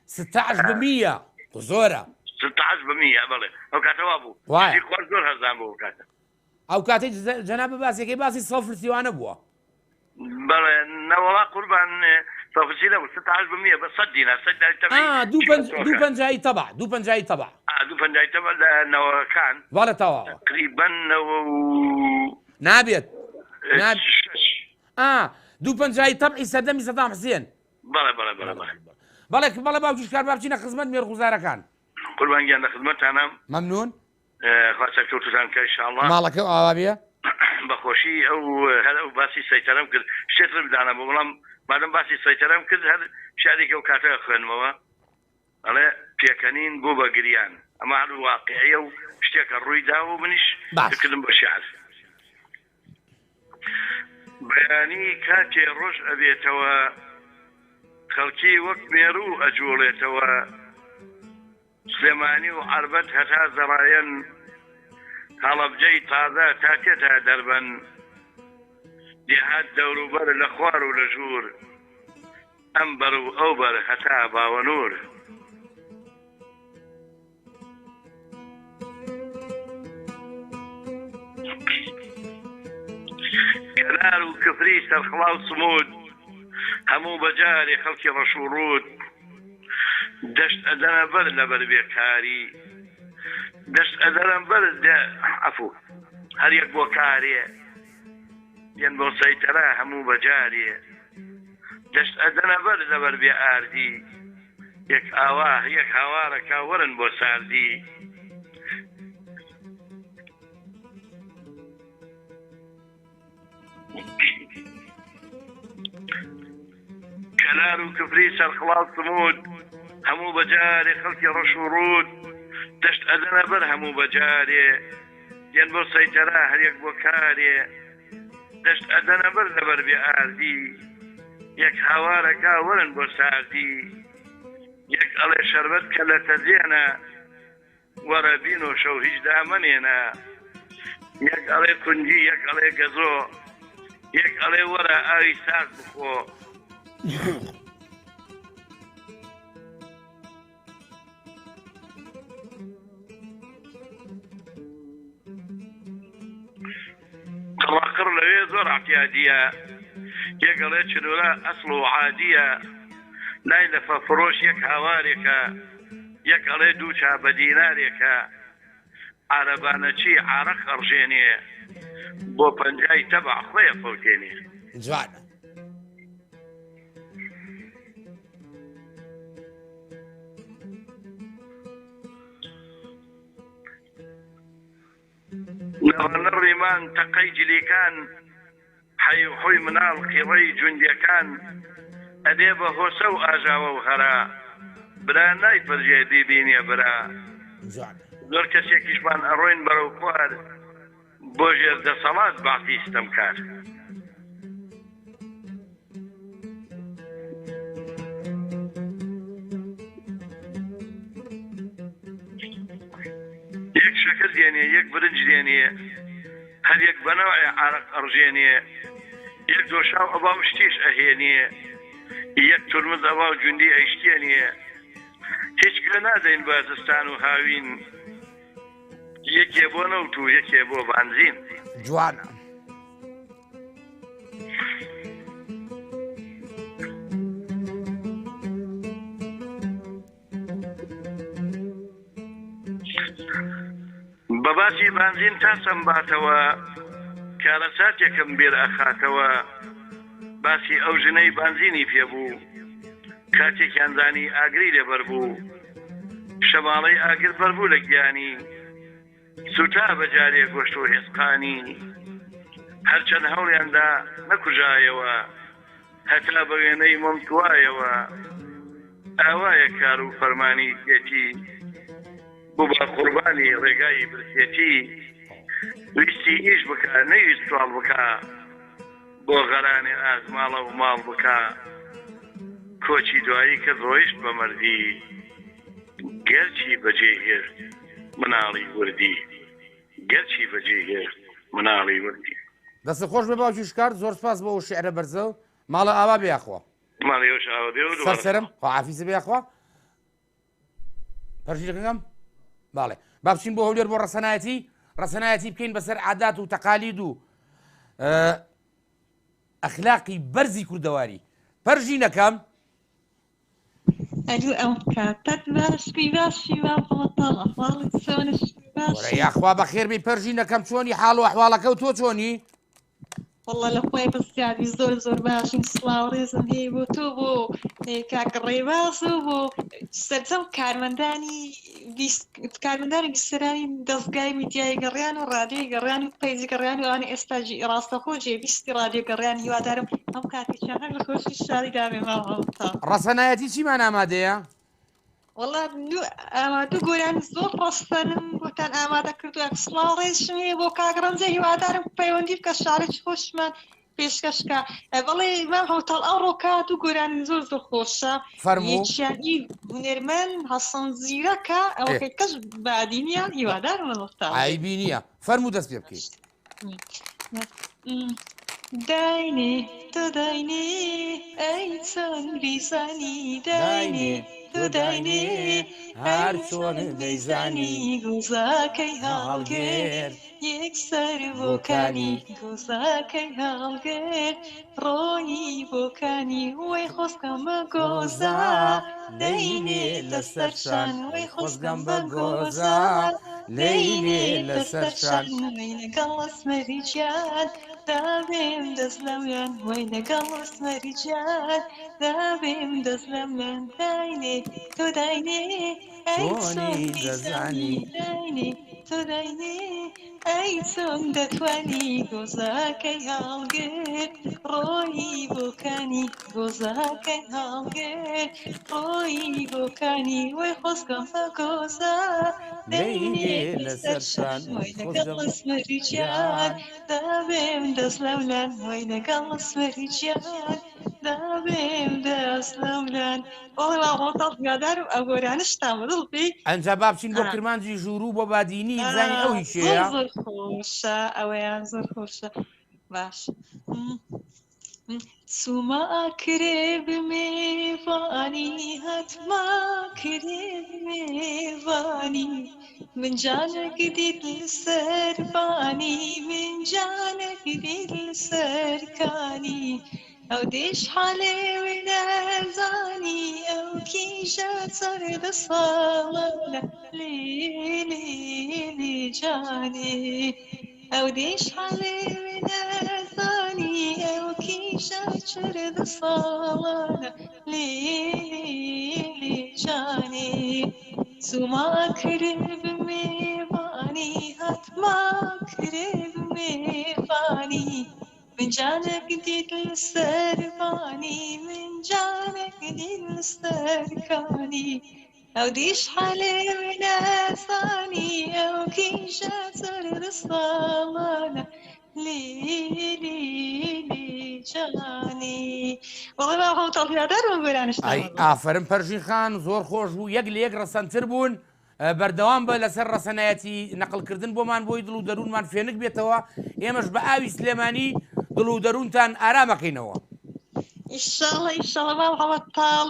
16% زۆرە 16% بڵێ ئەو کاتەوا بوو خۆر زۆر هەرزان بوو کاتە ئەو کاتێک جەنابە باسێکی باسی سەفرسیوانە بووە بەڵێ نەوەڵا قوربان سەفرسی نەبوو 16% بە 100 دینار 2.50 تەبع 2.50 تەبع 2.50 تەبع لە نەوەکان بەڵێ تەواوە تقریباً نابێت 2.50 تەبعی سەردەمی سەدام حوسێن بەڵێ باوکیش کار با بچینە خزمەت مێرخوزارەکان قوربان گیان لە خزمەتتانە مەمنون خوا چەکتوتان کە ئینشاءالله ماڵەکە ئاوا بێ بەخۆشی ئەو هەر ئەو باسی سەیتەرەم کرد شتێتر بدانە بۆ بەڵام مادەم باسی سەیتەرەم کرد هەر شارێکە و کاتە خوێنمەوە ئەڵێ پێکەنین بۆ بە گریان ئەمە هەر واقعیە و شتێکە ڕوویدا و منیش دەکردم بە شعر بەیانی کاتێ ڕۆژ ئەبێتەوە خەڵکی وەک مێروو ئەجوڵێتەوە سلێمانی و عەربەت هەتا زەڕایەن هەڵەبجەی تازە تا تێتە دەربەن دێهات دەوروبەر لە خوار و لە ژوور ئەم بەر و ئەو بەر هەتا باوەنور کەنار و کفری سەرخڵا و سمود هەموو بەجارێ خەڵکی ڕەش و ڕوود دەشت ئەدەنە بەر لەبەر بێکاری دەشت ئەدەنە بەر عەفو هەر یەک بۆ کارێ یەن بۆ سەیتەرە هەموو بەجارێ دەشت ئەدەنە بەر لەبەر بێ ئاردی یەک ئاوا یەک هاوارەکە وەرن بۆ ساردی کەنار و کفری سەرخڵاو سمود هەموو بەجارێ خەڵکی ڕەش و ڕوود دەشت ئەدەنە بەر هەموو بەجارێ یەن بۆ سەیتەرە هەریەک بۆ کارێ دەشت ئەدەنە بەر لەبەر بێ ئاردی یەک هاوارەکە وەرن بۆ ساردی یەک ئەڵێ شەربەت کە لە تەزیێنە وەرە بین و شەو هیچ دامەنێنە یەک ئەڵێ کونجی یەک ئەڵێ گەزۆ یەک ئەڵێ وەرە ئاوی ساز بخۆ قڕاقڕ لەوێ زۆر احتیاجیە یەک ئەڵێ چنوورە ئەسڵ و عادیە لای لەفە فرۆش یەک هاوارێکە یەک ئەڵێ دوو چا بە دینارێکە عارەبانەچی عارەق ئەڕژێنێ بۆ پەنجای تەبع خۆیە فەوتێنێ جوانە لەوانە ڕێمان تەقەی جلێکان حەی و حۆی مناڵ قیڕەی جوندیەکان ئەدێ بە هۆسە و ئاژاوە و هەرا برا نایپەرژێ دیبینێ برا زۆر کەسێکیشمان ئەڕۆین بەرەو خوار بۆ ژێر دەسەڵات باقی ستەمکار یەک شەکر دێنێ یەک برنج دێنێ هەر یەک بەنەوەی عارەق ئەڕژێنێ یەک دۆشاو ئەباو شتیش ئەهێنێ یەک تورمز ئەباو جوندی ئەیشتێنێ هیچ گوێ نادەین بازستان و هاوین یەکێ بۆ نەوت و یەکێ بۆ بانزین جوانە بە باسی بانزین تا سەمباتەوە کارەساتێکم بێر ئەخاتەوە باسی ئەو ژنەی بانزینی پێبوو کاتێکیان زانی ئاگری لێبەر بوو شەماڵەی ئاگر بەربوو لە گیانی سوتا بەجارێ گۆشت و هێسقانی هەرچەند هەوڵیاندا نەکوژایەوە هەتا بە وێنەی مۆمتوایەوە ئاوایە کار و فەرمانی گێتی بۆ بە قوربانی ڕێگای برسێتی ویستی ئیش بکە نەویست سوال بکە بۆ غەرانی ئازماڵە و ماڵ بکە کۆچی دوایی کە ڕۆیشت بە مەردی گەرچی بەجێهێشت مناڵی وردی گەرچی بەجێهێشت مناڵی وردی دەست خۆش بێ باوکی شکار زۆر سپاس بۆ شعرە بەرزە و ماڵە ئاوا بێخوا ماڵی ئەوش ئاوا بێ و سەرسەرم خواحافیزە بێخوا پەرژیلەکەم باڵێ با بچین بۆ هەولێر بۆ ڕەسەنایەتی بکەین بەسەر عادات و تەقالید و ئەخلاقی بەرزی کوردەواری پەرژینەکەم ئەدوو ئەو کاتت باشی باشی وا بڵتەڵە فاڵت سۆنش باشی یاخوا بەخێر بێ پەرژینەکەم چۆنی حاڵ و ئەحواڵەکە و تۆ چۆنی وەڵڵا لە خۆی بەزیادی زۆر زۆر باشین سڵاو ڕێزم هەیە بۆ تۆ بۆ کاکە ڕێباز و بۆ سەرجەم کارمەندانی بیستەرانی دەستگای میدیای گەڕیان و ڕادیۆی گەڕیان و پەیزی گەڕیان و ئەوانەی ئێستاژی ڕاستەخۆ جێویستی ڕادیۆ گەڕیان هیوادارم ئەم کاتێکیان هەر لە خۆشی شاری دابێ ماڵەوەتا ڕەسەنایەتی چیمان ئامادەیە؟ وەڵا ئامادە گۆرانی زۆر ڕاستەرن بۆتان ئامادە کردووە سڵاو ڕێزشم هەیە بۆ کاگڕەمجە هیوادارم پەیوەندی بکە شارێکی خۆشمان پێشکەشکە بەڵێ مام هەوتاڵ ئەو ڕۆکات و گۆرانی زۆر زۆر خۆشە یەکیانی هونێرمەند هەسەن زیرەکە ئەوەکەی کەس بادینیان هیوادارم لەوەتا عیبی نییە فەرموو دەست پێ بکەیت داینێ تۆ داینێ ئەی چۆن بیزانی داینێ تۆ داینێ هەر چۆن دەیزانی گوزاکەی هەڵگێر یەکسەر بۆکانی گۆزاکەی هەڵگێر ڕۆنی بۆکانی وەی خۆستکەم بە گۆزا دەینێ لەسەرشان وەی خۆستکەم بە گۆزا دەینێ لەسەرشان وەی لەگەڵ ئەسمەریجان دابێم دەست لەویان وەی لەگەڵ ئەسمەریجان دابێم دەست لەویان داینێ تۆ داینێ ئەی چۆن دەزانی داینێ تۆ داینێ ئەی چۆن دەتوانی گۆزاکەی هەڵگێر ڕۆیی بۆکانی گۆزاکەی هەڵگێر ڕۆیی بۆکانی وەی خۆستکەم بە گۆزا دەینێ لەسەرشان وەی لەگەڵ ئەسمەریجان دابێم دەست لەولان وەی لەگەڵ ئەسمەریجان دابێم دەست لەولان وەڵی ڕۆتەڵ یادارم ئەو گۆرانشتان بەدڵ پێی ئەنجا با بچین بۆ کرمانجی ژوور و بۆ بادینی زانی ئەوی شەیە زۆر خۆشە ئەوەیان زۆر خۆشە باش چوومە کرێ بمێوانی هەتما کرێ بمێوانی منجانێک دیت لەسەر بانی منجانێک دیت لەسەر کانی ئەو دێش حالێ وێ نەزانی ئەو کیژە سەردە ساڵە لێ لێ جانێ ئەو دێش حالێ وێ نەزانی ئەو کیژە چردە ساڵە لێ لێ جانێ زوما کرد میوانی هاتما کرد میوانی من جانك ديت السرباني من جانك ديت السركاني أو ديش حالي من أساني أو كيشة سر الصالة لي جاني والله ما هو طالب يقدر نقول أنا أي آفرین پەرژین خان زۆر خۆش بوو یەک لە یەک ڕەسەنتر بوون بەردەوام بە لەسەر ڕەسەنایەتی نەقلکردن بۆمان بۆی دڵ و دەروونمان فێنک بێتەوە ئێمەش بە ئاوی سلێمانی دڵ و دەروونتان ئارامەکەینەوە ئیشاڵڵە باڵ تاڵ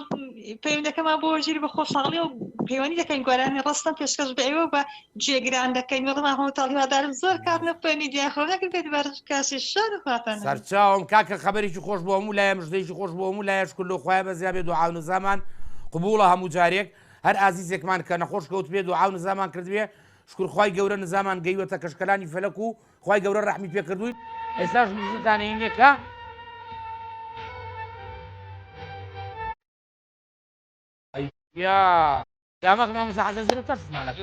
پێم دەکەمان بۆ ژیری بە خۆشحاڵی و پەیوەندی دەکەین گۆرانی ڕستم پێشکەش بە ئێوە بە جێگران دەکەین وەڵەمان هەموو تاڵیوادارم زۆر کار نەفێنی دیاخۆنەکە پێ بەرز کاسی شار خواتان سەرچاوم کاکە خەبەرێکی خۆش بۆ هەموو لایە مژدەیەکی خۆش بۆ هەموو لایە شکر لە خوایە بە زیابێ دوعا و نزامان قبوڵە هەموو جارێک هەر ئازیزێکمان کە نەخۆش کەوت بێ دوعا و نزامان کردوێ شکر خوای گەورە نزامان گەیوەتە کەشکەلانی فەلەک و خوای گەورە ڕەحمی پێ کردووی ئێستاش موزیکتانەیەکە يا ما مساحة زر تسمع لك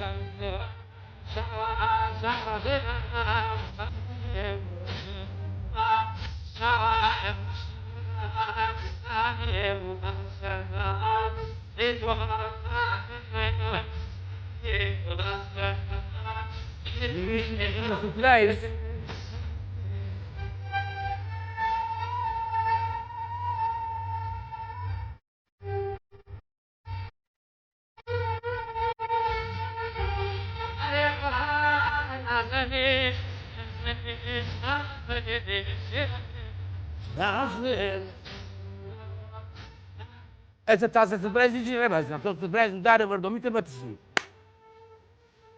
Essa taça de surpresa e de rebas, não surpresa não dar a verdade muito bem.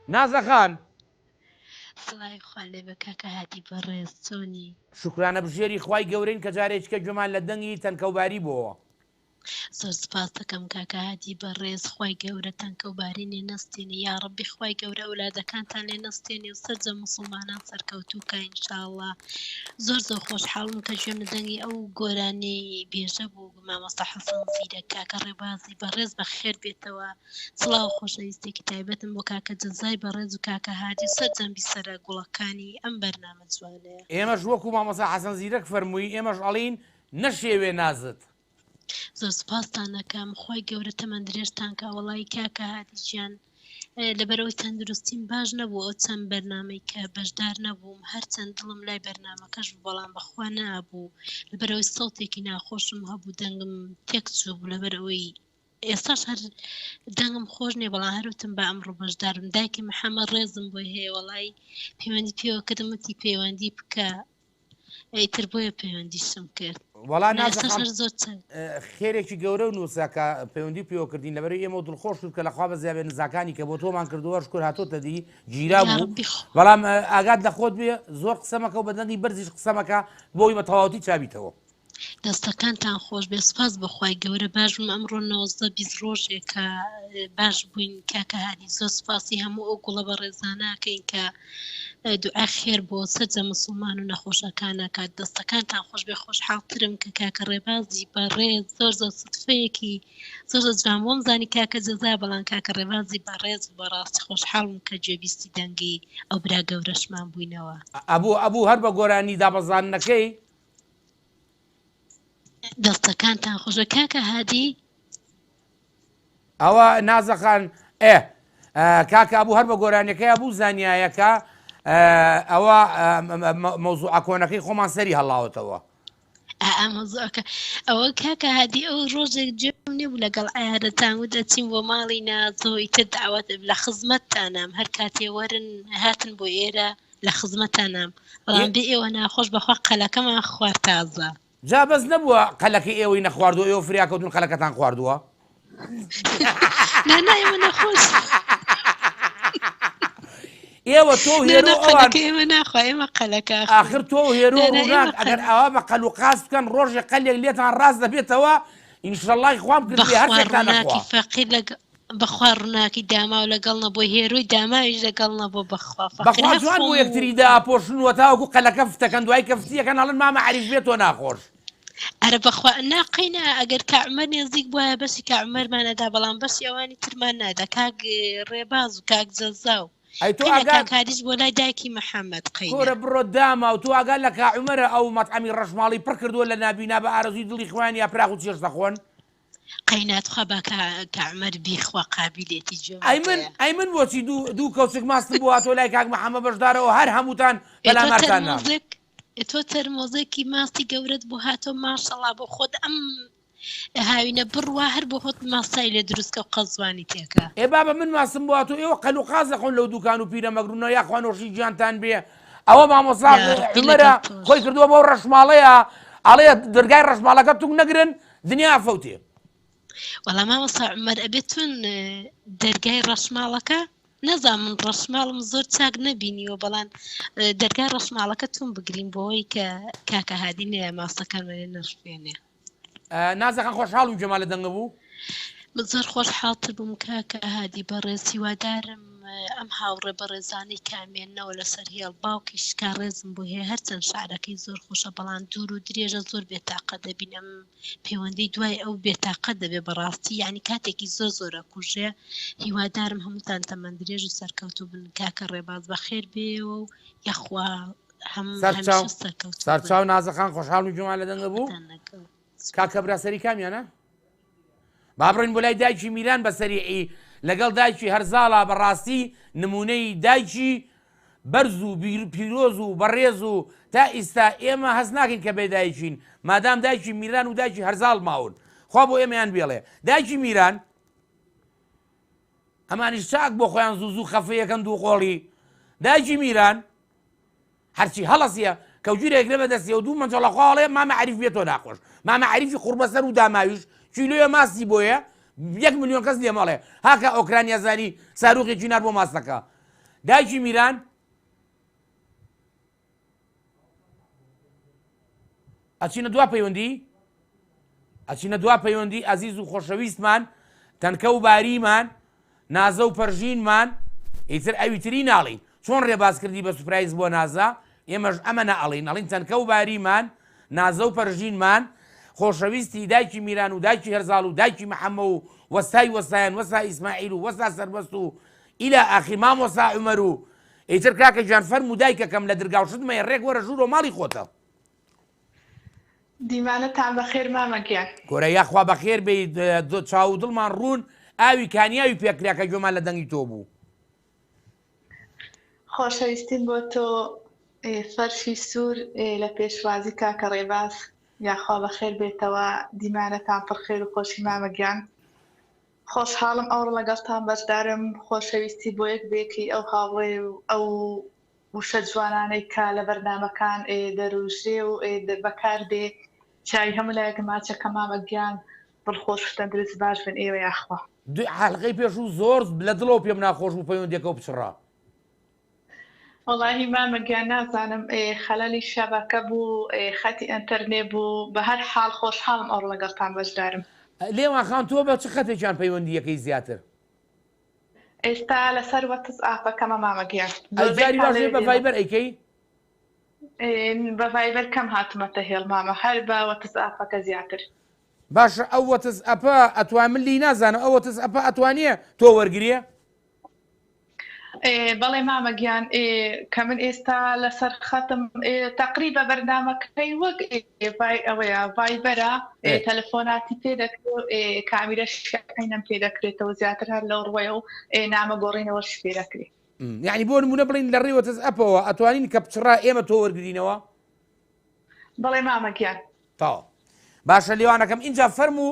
نازە خان سڵای خوا لێ بە کاکە هاتی بەڕێز چۆنی شکرانە بژێری خوای گەورەین کە جارێککە گوێمان لە دەنگی تەنکەوباری بووە زۆر سپاس دەکەم کاکە هاتی بەڕێز خوای گەورە تەنکەوباری لێ نەستێنی یا ڕەبی خوای گەورە ئەولادەکانتان لێ نەستێنی و سەرجە موسڵمانان سەرکەوتووکە ئینشاءڵڵا زۆر خۆشحاڵم کە گوێم لە دەنگی ئەو گۆرانەی بێژە بوو مامۆستا حەسەن زیرەک کاکە ڕێبازی بەڕێز بەخێر بێتەوە سڵاو خۆشەویستێکی تایبەتم بۆ کاکە جەزای بەڕێز و کاکە هاتی سەرجەمبی سەرە گوڵەکانی ئەم بەرنامە جوانەیە ئێمەش وەکو مامۆستا حەسەن زیرەک فەرمووی ئێمەش ئەڵین نەشێوێ نازت زۆر سپاستان دەکەم خۆی گەورە تەمەند درێژتان کە وەڵی کاکە هاتیچیان لەبەرەوەی تەندروستیم باش نەبوو ئەو چەند بەرنامەی کە بەشدار نەبووم هەرچەند دڵم لای بەرنامەکەش بەڵام بەخوا نەبوو لەبەرەوەی سەوتێکی ناخۆشم هەبوو دەنگم تێک چوو بوو لەبەرەوەی ئێستاش هەر دەنگم خۆش نیە بەڵام هەروتم بە ئەمڕۆ بەشدارم دایکی محەممەد ڕێزم بۆی هەیە وەڵی پەیوەندی پێوە کردمەتی پەیوەندی بکە ئەیتر بۆیە پەیوەندیشم کرد وەڵام خێرێکی گەورە و نووساکە پەیوەندی پێوەکردین لەبەرەوەی ئێمە دڵخۆش کە لەخوا بە زیابێ نزاکانی کە بۆ تۆمان کردووە شکر هاتۆتە دی گیرا بوو بەڵام ئاگات لە خۆت بێ زۆر قسەمەکە و بەدەنگی بەرزیش قسەمەکە بۆی بە تەواوەتی چابیتەوە دەستەکانتان خۆش بێ سپاس بەخوای گەورە باشم ئەمڕۆ 19 ڕۆژێک کە باش بووین کاکە هادی زۆر سپاسی هەموو ئەو گوڵە بە ڕێزانەکەین کە دوعا خێر بۆ سەرجە موسڵمان و نەخۆشەکانە کات دەستەکانتان خۆش بێ خۆشحاڵترم کە کاکە ڕێبازی بەڕێز زۆر سوتفەیەکی زۆر جوان بۆم زانی کاکە جەزا بەڵام کاکە ڕێبازی بەڕێز بەڕاستی خۆشحاڵم کە گوێبیستی دەنگی ئەو برا گەورەشمان بووینەوە ئەبوو هەر بە گۆرانی دابەزانەکەی دەستەکانتان خۆشە کاکە هادی ئەوە نازەخان کاکە ئەبوو هەر بە گۆرانەکەی ئەبوو زانیایەکە ئەوە مەوزوع کۆنەکەی خۆمان سەری هەڵاوەتەوە ئەمەزۆکە ئەوە کاکە هادی ئەو ڕۆژێک جێم نێبوو لەگەڵ ئاەتان و دەچین بۆ ماڵی نازۆی تر داوات لە خزمەتتانام هەر کاتێ وەرن هاتن بۆ ئێرە لە خزمەتانام بەڵام بێ ئێوە ناخۆش بەخوا قەلەکەمان خوارد تازە جا بەس نەبووە قەلەکەی ئێوەی نەخواردووە ئێوە فریاکەوتون قەلەکەتان خواردووە نەنایەوە نەخۆش ئێوە تۆ هێرو ئەوان ئێمە ناخوا ئێمە قەلەکە ئاخر تۆ هێرو ڕووناک ئەگەر ئەوە بە قەل و قاس بکەن ڕۆژێ قەلێک لێتان ڕاست دەبێتەوە ئینشەڵڵای خوام کردی هەر شتێکتان نەخوا فەقیر بەخوا ڕووناکی داما و لەگەڵ نەبوو هێروی داماویش لەگەڵ نەبوو بەخوا جوان بۆ یەکتریدا ئاپۆشنوە تاوەکو قەلەکە فتەکەن دوای کەفتیەکەن هەڵن مامە عەریف بێت تۆ ناخۆش ئەرە بەخوا ناقینە ئەگەر کعمەر نێزیک بووە بەسی کعمەرمانەدا بەڵام بەسی ئەوانی ترمان نادا کاک ڕێباز و کاک جەزاو کاریش بۆ لای دایکی محەممەد قەورە بڕۆ داما و تو ئاگال لە کاعمەرە ئەو مەطعەمی ڕەشماڵی پڕ کردووە لە نابینا بە ئارەزوی دڵی خوێن یا پراخ و چێش دەخۆن قەیناتخوا بە کعمەر بیخوا قابلێتی جۆ ئەی من بۆچی دوو کەوچک ماستم بووە تۆ لای کاک محەممەد بەشدارەوە هەر هەمووتان بەلامارتان نا تۆ تەرمۆزێکی ماستی گەورەت بۆ هاتۆ ماشەڵا بۆ خۆت ئەم هاوینە بڕوا هەر بۆ خۆت ماسای لێ دروستکە و قەزوانی تێکە ئێ بابە من ماسم بووە تۆ ئێوە قەل و قاز دەخۆن لەو دوکان و پیرە مەگرونەوە یاخوا نۆشی گیانتان بێ ئەوە مامۆستا عومەرە خۆی کردووە بەو ڕەشماڵەیە ئەڵەیە دەرگای ڕەشماڵەکە توک نەگرن دنیا فەوتێ وەڵام مامۆستا عومەر ئەبێتون دەرگای ڕەشماڵەکە نەزان من ڕەشماڵم زۆر چاک نەبینیوە بەڵام دەرگای ڕەشماڵەکە تون بگرین بۆەوەی کە کاکە هادی نەیە ماسەکانمانێ نەشوێنێ نازەکان خۆشحاڵ و جەمالە دەنگە بوو زۆر خۆشحاڵتر بووم کاکە هادی بەڕێز هیوادارم ئەم هاوڕێ بەڕێزانەی کامێنەوە لەسەر هێڵ باوکیش کارڕێزم بۆ هەیە هەرچەند شعرەکەی زۆر خۆشە بەڵام دوور و درێژە زۆر بێتاقە دەبینم پەیوەندی دوای ئەو بێتاقە دەبێ بەڕاستی یعنی کاتێکی زۆر زۆرە کوژێ هیوادارم هەمووتان تەمەند درێژ و سەرکەوتوو بن کاکە ڕێباز بەخێر بێەوە و یەخوا سەرچاو نازەخان خۆشحاڵ و جوان لە دەنگە بوو کاکە براسەری کامیانە بابڕین بۆ لای دایکی میران بە سەریعی لەگەڵ دایکی هەرزاڵا بەڕاستی نمونەی دایکی بەرز و پیرۆز و بەڕێز و تا ئێستا ئێمە هەست ناکەین کە بێدایکین مادام دایکی میران و دایکی هەرزاڵ ماون خوا بۆ ئێمەیان بێڵێ دایکی میران ئەمانیش چاک بۆ خۆیان زوو خەفەیەکەن دوو قۆڵی دایکی میران هەرچی هەڵەسیە کەوجورێک لە بەدەستیە و دوو مەنجەڵە خواڵێ مامە عەریف بێتۆ ناخۆش مامە عەریفی قوربەسەر و داماویش کیلۆیە ماستی بۆیە 1 ملیۆن کەس لێ مەڵێ هاکە ئۆکرانیا زانی ساروقێکی نار بۆ ماستەکە دایکی میران ئەچینە دوا پەیوەندی ئەزیز و خۆشەویستمان تەنکە و باریمان نازە و پەرژینمان ئیتر ئەویتری ناڵین چۆن ڕێباز کردی بە سوپرایز بۆ نازە ئێمەش ئەمە نەئەڵین ئەڵین تەنکە و باریمان نازە و پەرژینمان خۆشەویستی دایکی میران و دایکی هەرزاڵ و دایکی محەممە و وەستای وەستایان وەستا ئیسماعیل و وەستا سەربەست و ئیلا ئاخی مامۆستا عومەر و ئیتر کاکە گیان فەرم و دایکەکەم لە دەرگاوشتمە ڕێک وەرە ژوورۆ ماڵی خۆتە دیمانەتان بەخێر مامەگیان کۆرە یاخوا بەخێر بێ چاو دڵمان ڕوون ئاوی کانیاوی پێکراکە گوێمان لە دەنگی تۆ بوو خۆشەویستین بۆ تۆ فەرشی سوور لە پێشوازی کاکە ڕێباز یاخوا بەخێر بێتەوە دیمانەتان پڕخێر و خۆشی مامەگیان خۆشحاڵم ئەوڕ لەگەڵتان بەشدارم خۆشەویستی بۆ یەک بێکی ئەو هاوڕێ و ئەو وشە جوانانەی کا لە بەردامەکان دەروژێ و بەکار دێ چای هەموو لایەک ماچەکە مامەگیان دڵخۆش تەندروست باش بن ئێوە یاخوا حەڵقەی پێش و زۆر لە دڵەوە پێم ناخۆش و پەیوەندێکە و پچڕا وەڵاهی مامەگیان نازانم خەلەلی شەبەکە بوو خەتی ئەنتەرنێ بوو بە هەر حاڵ خۆشحاڵم ئەوڕ لەگەڵتان بەشدارم لێوان خان تۆ بە چ خەتێکیان پەیوەندی یەکەی زیاتر ئێستا لەسەر وەتس ئاپەکەمە مامەگیان جاری باشێ بە ڤایبەر ئەیکەی بە ڤایبەر کەم هاتمەتە هێڵ مامە هەر بە وەتس ئاپەکە زیاتر باشە ئەو وەتس ئەپە ئەتوان من لی نازانم ئەو وەتس ئەپە ئەتوانیە تۆ وەرگریە بەڵێ مامەگیان کە من ئێستا لەسەر خەتم تقریبە بەردامەکەی وەک ئەوەیە ڤایبەرە تەلەفۆناتی پێدەکرێت کامیرەشەکەینم پێدەکرێتەوە زیاتر هەر لەو ڕوەیە و نامە گۆڕینەوەش پێدەکرێت یعنی بۆ نمونە بڵین لە ڕێ وەتس ئەپەوە ئەتوانین کە بچڕا ئێمە تۆ وەرگرینەوە بەڵێ مامەگیان تاوە باشە لێوانەکەم اینجا فەرم و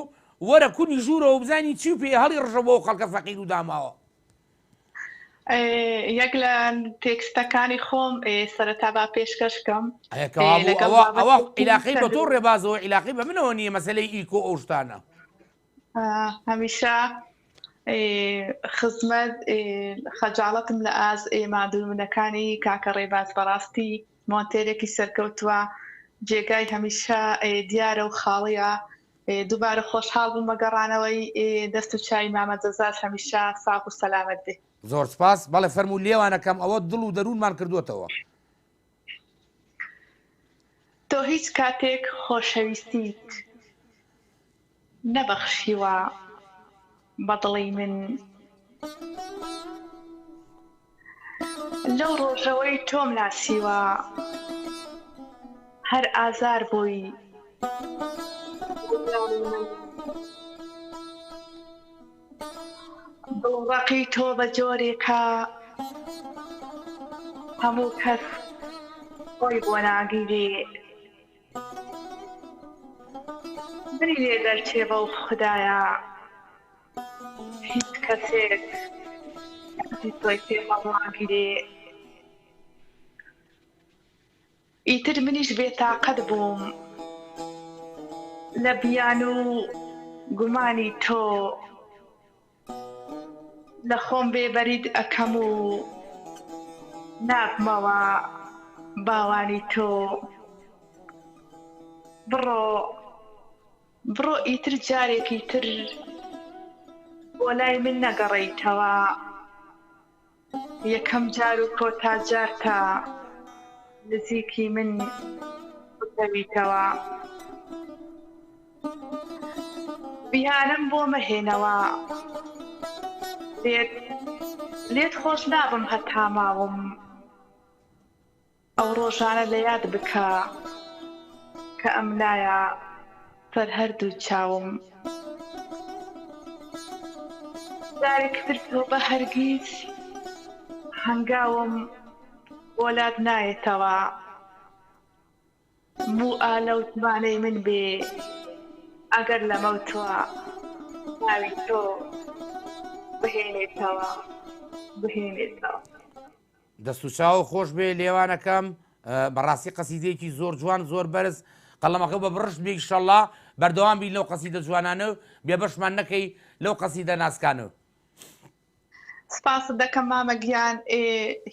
وەرە کونی ژوورەوە بزانی چی پێ هەڵی ڕژە بۆ خەڵکە فەقیر و داماوە یەک لە تێکستەکانی خۆم سەرەتا با پێشکەشکەم ئەوە عیلاقەی بە تۆ ڕێبازەوە عیلاقی بە منەوە نییە مەسەلەی ئیکۆ ئەو شتانە هەمیشە خزمەت خەجاڵەتم لە ئاز مادوونەکانی کاکە ڕێباز بەڕاستی مۆنتێرێکی سەرکەوتووە جێگای هەمیشە دیارە و خاڵیە دووبارە خۆشحاڵ بووم بەگەڕانەوەی دەست و چای مامە جەزاز هەمیشە ساق و سەلامەت بێ. زۆر سپاس. بەڵێ فەرموو لێوانەکەم ئەوە دڵ و دەروونمان کردووەتەوە. تۆ هیچ کاتێک خۆشەویستیت نەبەخشیوە بەدڵی من لەو ڕۆژەوەی تۆم ناسیوە هەر ئازار بووی دڵڕەقی تۆ بە جۆرێکە هەموو کەس خۆی بۆ ناگیرێ بری لێ دەرچێ بەو خوددایە هیچ کەسێک تۆی پێمەڵاگیرێ ئیتر منیش بێتاقەت بووم لە بیان و گومانی تۆ لە خۆم بێبەرید ئەەکەم و نابمەوە باوانی تۆ بڕۆ ئیتر جارێکی تر بۆ لای من نەگەڕێیتەوە یەکەم جار و کۆتا جار تا نزیکی من بکەویتەوە بیانم بۆ مەهێنەوە لێت خۆش نابم هەتا ماوم ئەو ڕۆژانە لە یاد بکە کە ئەم لایە سەر هەردوو چاوم جارێکتر تۆ بە هەرگیز هەنگاوم وەلات نایێتەوە بوو ئالەوتمانەی من بێ ئەگەر لە مەوتوە ناوی تۆ بهێنێتەوە. دەست و چاو خۆش بێ لێوانەکەم بەڕاستی قەسیدەیەکی زۆر جوان زۆر بەرز قەڵەمەکە بە بڕشت بێ ئینشەڵڵا بەردەوام بین لەو قەسیدە جوانانە و بێبەشمان نەکەی لەو قەسیدە ناسکانەوە. سپاس دەکەم مامەگیان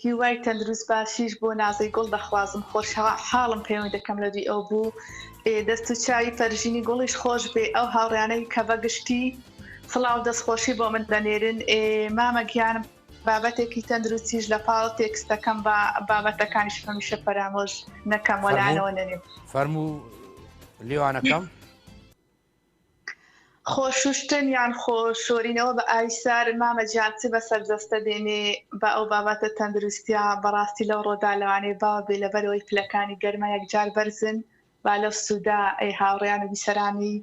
هیوای تەندروست باشیش بۆ نازەی گوڵ دەخوازم خۆشحاڵم پەیوەندی دەکەم لە دوی ئەو بوو دەست و چاوی فەرژینی گوڵیش خۆش بێ ئەو هاوڕیانەی کە بەگشتی سڵاو دەستخۆشی بۆ من دەنێرن مامەگیانم بابەتێکی تەندروستیش لە پاڵ تێکستەکەم بە بابەتەکانیش هەمیشە پەرامۆژ نەکەم وەلایەنەوە نەنێم. فەرموو لێوانەکەم. خۆشوشتن یان خۆشۆرینەوە بە ئاویسار مامەجیانچ بە سەردەستە دێنێ بە ئەو بابەتە تەندروستیە بەڕاستی لەو ڕۆدا لەوانێ باوە بێ لەبەرەوەی پلەکانی گەرمە یەکجار بەرزن با لەو سوودا هاوڕێیان و بیسەرانی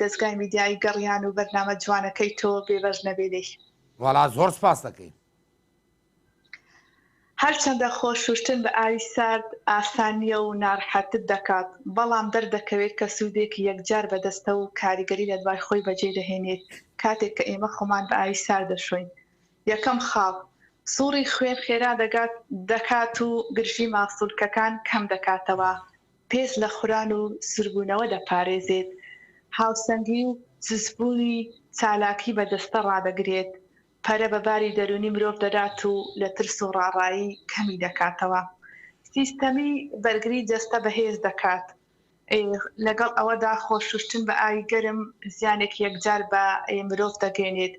دەستگای میدیایی گەڕیان و بەرنامە جوانەکەی تۆ بێبەش نەبێدەی. وەڵا زۆر سپاس دەکەین. هەرچەندە خۆشوشتن بە ئاوی سارد ئاسانیە و ناڕەحەتت دەکات بەڵام دەردەکەوێت کە سوودێکی یەکجار بەدەستە و کاریگەری لە دوای خۆی بەجێ دەهێنێت کاتێک کە ئێمە خۆمان بە ئاوی سارد دەشۆین. یەکەم خاڵ سووڕی خوێن خێرا دەکات و گرژی ماسوولکەکان کەم دەکاتەوە پێز لە خوران و سوربوونەوە دەپارێزێت هاوسەنگی و جزبوونی چالاکی بەدەستە ڕادەگرێت پەرە بەباری دەرونی مرۆڤ دەدات و لە ترس و ڕاڕایی کەمی دەکاتەوە. سیستەمی بەرگری جەستە بەهێز دەکات لەگەڵ ئەوەدا خۆشوشتن بە ئاوی گەرم زیانێک یەکجار بە مرۆڤ دەگەێنێت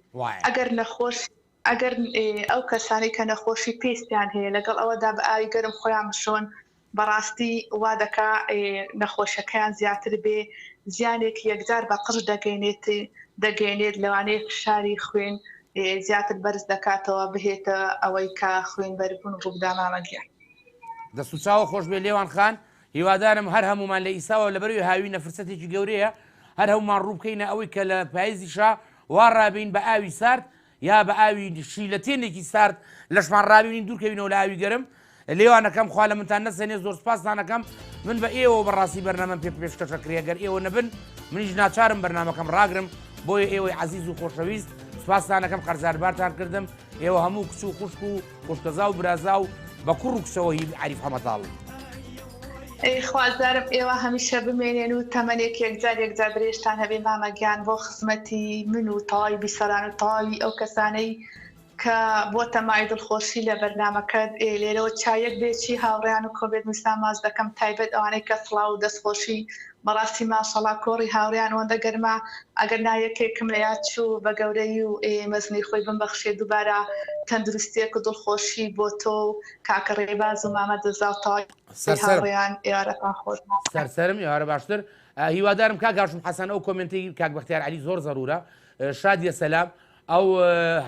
ئەگەر ئەو کەسانی کە نەخۆشی پێستیان هەیە لەگەڵ ئەوەدا بە ئاوی گەرم خۆیان بشۆن بەڕاستی وا دەکا نەخۆشەکەیان زیاتر بێ زیانێک یەکجار بە قژ دەگەێنێت لەوانەیە فشاری خوێن زیاتر بەرز دەکاتەوە بهێتە ئەوەی کە خوێن بەربوون ڕووبدا مامەگیان. دەست و چاوە خۆش بێ لێوان خان هیوادارم هەر هەمومان لە ئیساوە لەبەروی هاوینە فرسەتێکی گەورەیە هەر هەمومان ڕووبکەینە ئەوەی کە لە پاییزیشا وا ڕابین بە ئاوی سارد یا بە ئاوی شیلەتێنێکی سارد لەشمان ڕابینین دوورکەوینەوە لە ئاوی گەرم. لێوانەکەم خوا لە منتان نەسەنێ زۆر سپاسدانەکەم من بە ئێوە بەڕاستی بەرنامەم پێ پێشکەشەکرێ گەر ئێوە نەبن منیش ناچارم بەرنامەکەم ڕاگرم بۆیە ئێوەی عەزیز و خۆشەویست سپاسدانەکەم قەرزاربارتان کردم ئێوە هەموو کچ و خوشک و خوشکەزا و برازا و بە کوڕ و کچەوە عەریف هەمەتاڵ خوازارم ئێوە هەمیشە بمێنێن و تەمەنێک یەکجار درێژتان هەبێ مامەگیان بۆ خزمەتی من و تەواوی بیسەران و تەواوی ئەو کەسانەی کە بۆتە مای دڵخۆشی لە بەرنامەکەت لێرەوە چایەک بێکی هاوڕێیان و کۆبێت میسا ماز دەکەم تایبەت ئەوانەی کە سڵاو و دەستخۆشی بەڕاستی ماشەڵا کۆڕی هاوڕێیان ئەوەندە گەرما ئەگەر نایەکێکم لە یاد چوو بە گەورەی و مەزنی خۆی بمبەخشێ دووبارە تەندروستیەک و دڵخۆشی بۆ تۆ و کاکە ڕێباز و مامە دەزاوتەوەی هاوڕێیان ئێوارەکان خۆش سەرسەرم ئێوارە باشتر هیوادارم کاگاشم حەسەن ئەو کۆمنتی کاک بەختیار عەلی زۆر زەرورە شادیە سەلام ئەو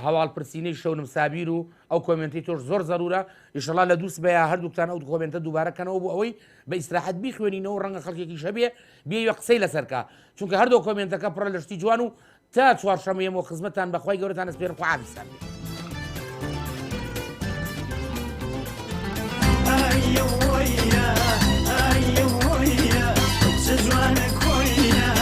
هەواڵپرسینەی شەونم سابیر و ئەو کۆمنتی تۆش زۆر زەرورە ئیشەڵا لە دووس بەیە هەردووکتان ئەو کۆمنتە دووبارەکەنەوە بۆ ئەوەی بە ئیستراحەت بیخوێنینەوە ڕەنگە خەڵکێکی شەبێ بێ قسەی لەسەرکە چونکە هەردوو کۆمنتەکە پڕە لە شتی جوان و تا چوارشەمەیەمەوە خزمەتان بەخوای گەورەتان ئەسپێرم خوا عافیسان بێت